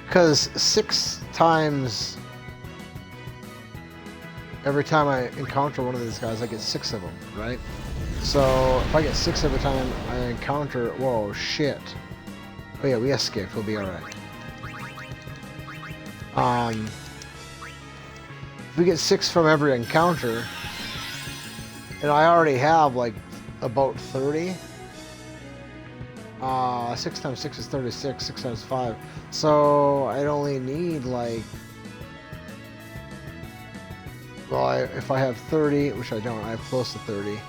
Because 6 times... Every time I encounter one of these guys, I get 6 of them, right? So, if I get 6 every time I encounter... Whoa, shit. Oh yeah, we escaped. We'll be alright. If we get 6 from every encounter, and I already have like about 30. 6 times 6 is 36. 6 times 5. So I'd only need like, well, if I have 30, which I don't, I have close to 30.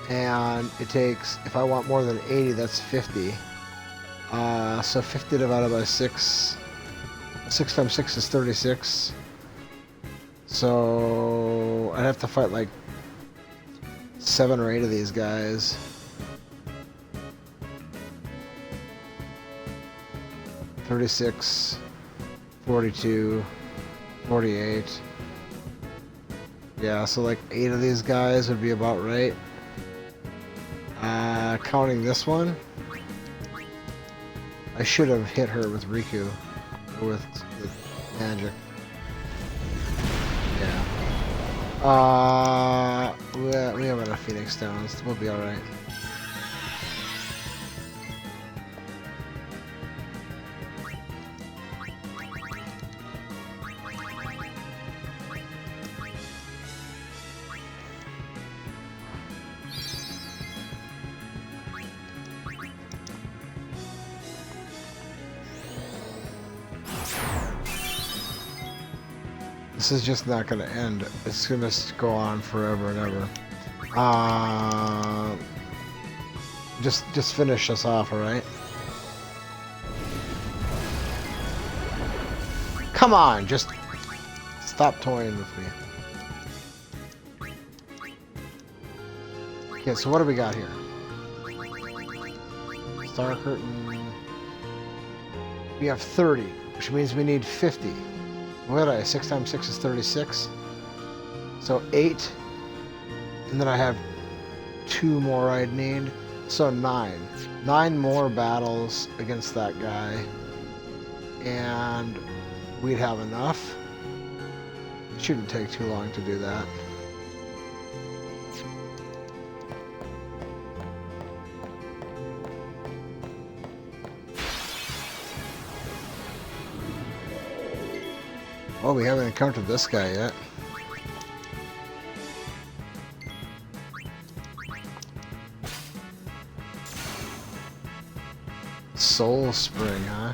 And it takes, if I want more than 80, that's 50. So 50 divided by 6. 6 times 6 is 36. So I'd have to fight like 7 or 8 of these guys. $36, 42, 48. Yeah, so like 8 of these guys would be about right. Counting this one, I should have hit her with Riku, or with magic. Yeah. We have enough Phoenix Stones. We'll be alright. This is just not going to end. It's going to go on forever and ever. Just finish us off, alright? Come on, just stop toying with me. Okay, so what do we got here? Star Curtain. We have 30, which means we need 50. What did I? 6 times 6 is 36. So 8. And then I have 2 more I'd need. So 9. 9 more battles against that guy. And we'd have enough. It shouldn't take too long to do that. Oh, we haven't encountered this guy yet. Soul Spring, huh?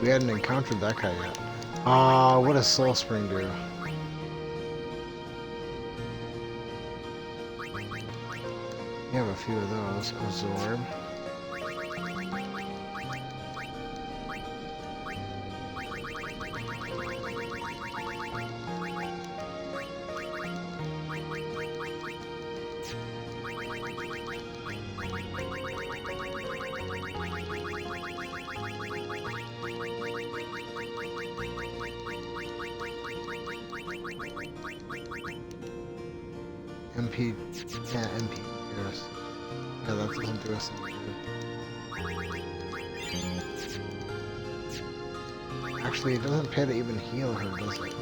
We hadn't encountered that guy yet. What does Soul Spring do? You have a few of those. Absorb. MP, yeah, MP, yes. Yeah, that doesn't do us any good. Actually, it doesn't pay to even heal her, does it?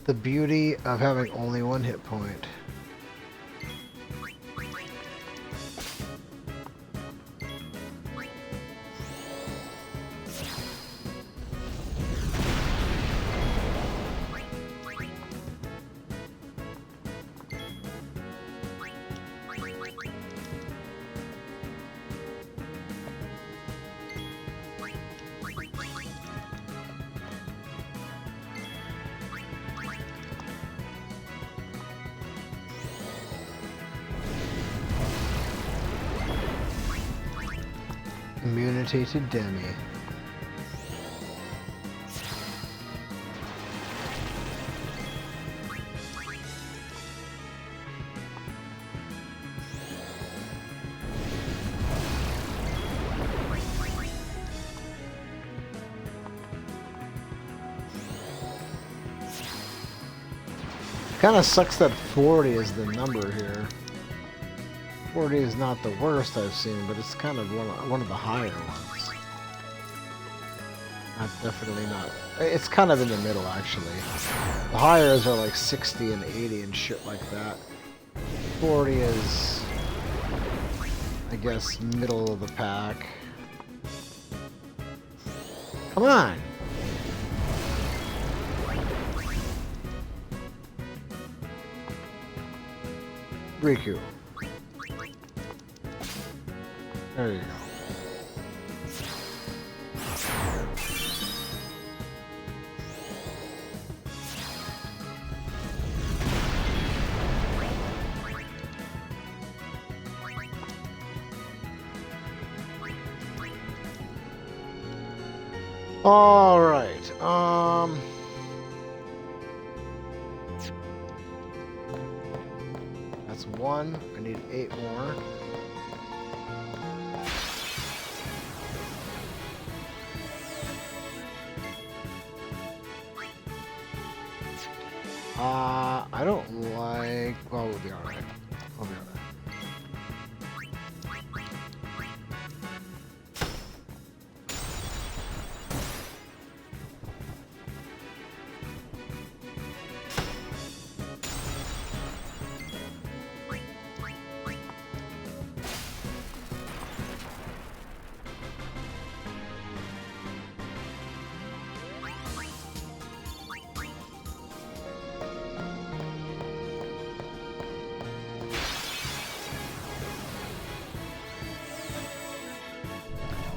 The beauty of having only one hit point. Immunity to Demi. Kind of sucks that 40 is the number here. 40 is not the worst I've seen, but it's kind of one of the higher ones. Definitely not. It's kind of in the middle, actually. The higher are like 60 and 80 and shit like that. 40 is, I guess, middle of the pack. Come on! Riku. There you go. All right. That's one. I need 8 more. I don't like... Well, we'll be alright. We'll be alright.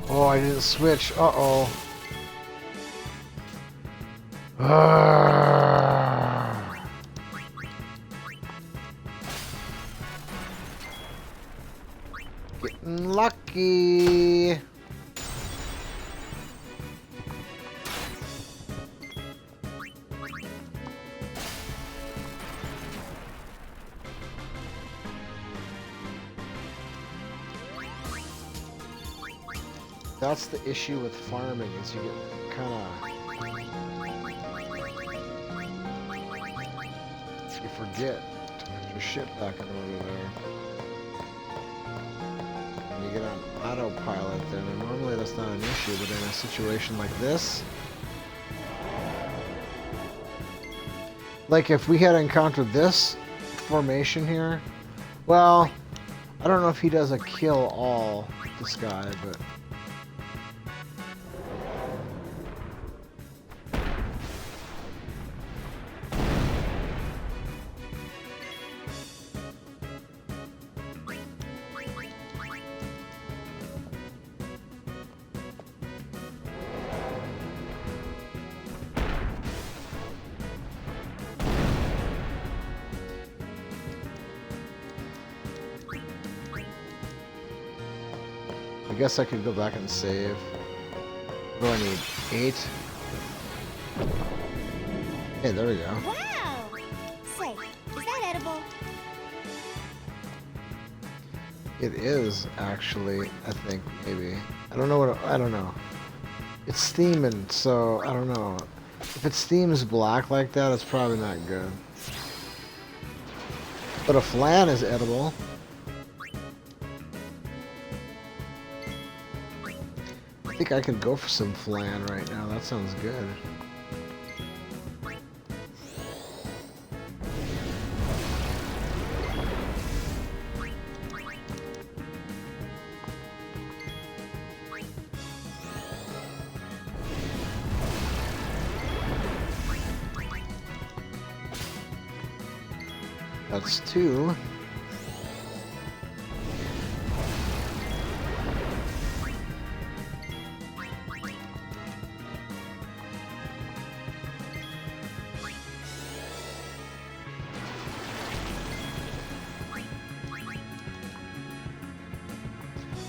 Oh, I didn't switch. Uh-oh. Getting lucky. That's the issue with farming, is you get kind of... You forget to put your shit back in order there. And you get on autopilot then, and normally that's not an issue, but in a situation like this... Like if we had encountered this formation here, well, I don't know if he does a kill all, this guy, but... I guess I could go back and save. What do I need? 8? Hey, there we go. Wow! Say, is that edible? It is, actually, I think, maybe. I don't know what... I don't know. It's steaming, so I don't know. If it steams black like that, it's probably not good. But a flan is edible. I think I could go for some flan right now. That sounds good. That's 2.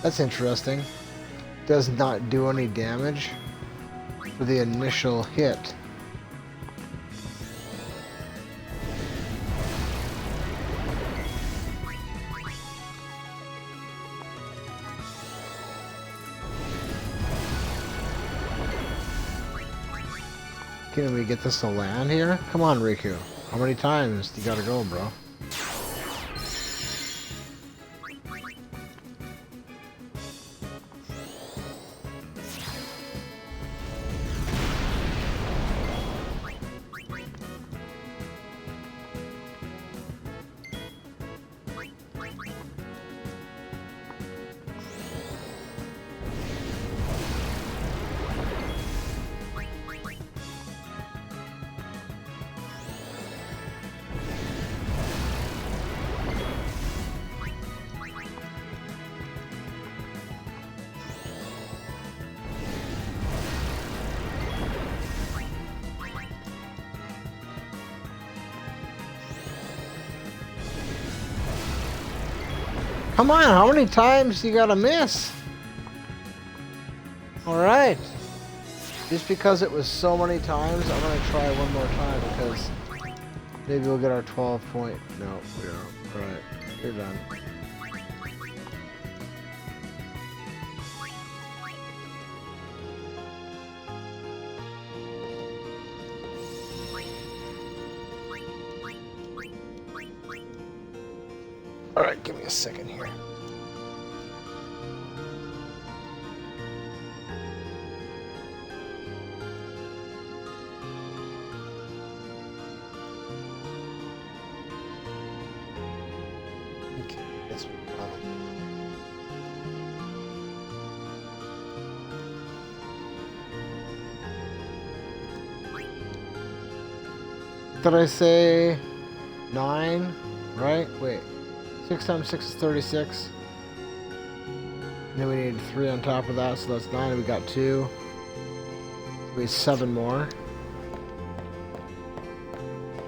That's interesting. Does not do any damage for the initial hit. Can we get this to land here? Come on, Riku. How many times do you gotta go, bro? Come on, how many times you gotta miss? Alright. Just because it was so many times, I'm gonna try one more time because maybe we'll get our 12 point. No, we don't. Alright, you're done. Alright, give me a second here. Okay, yes, we got it. Did I say 9? Right? Wait. 6 times 6 is 36. And then we need 3 on top of that, so that's 9. And we got 2. We need 7 more.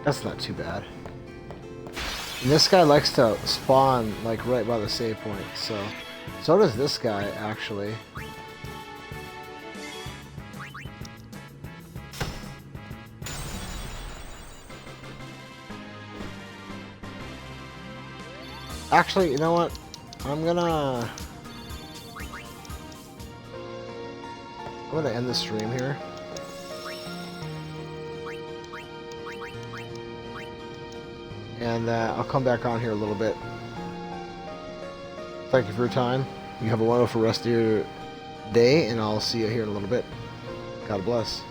That's not too bad. And this guy likes to spawn like right by the save point, so does this guy actually. Actually, you know what? I'm gonna I'm gonna end the stream here. And I'll come back on here a little bit. Thank you for your time. You have a wonderful rest of your day, and I'll see you here in a little bit. God bless.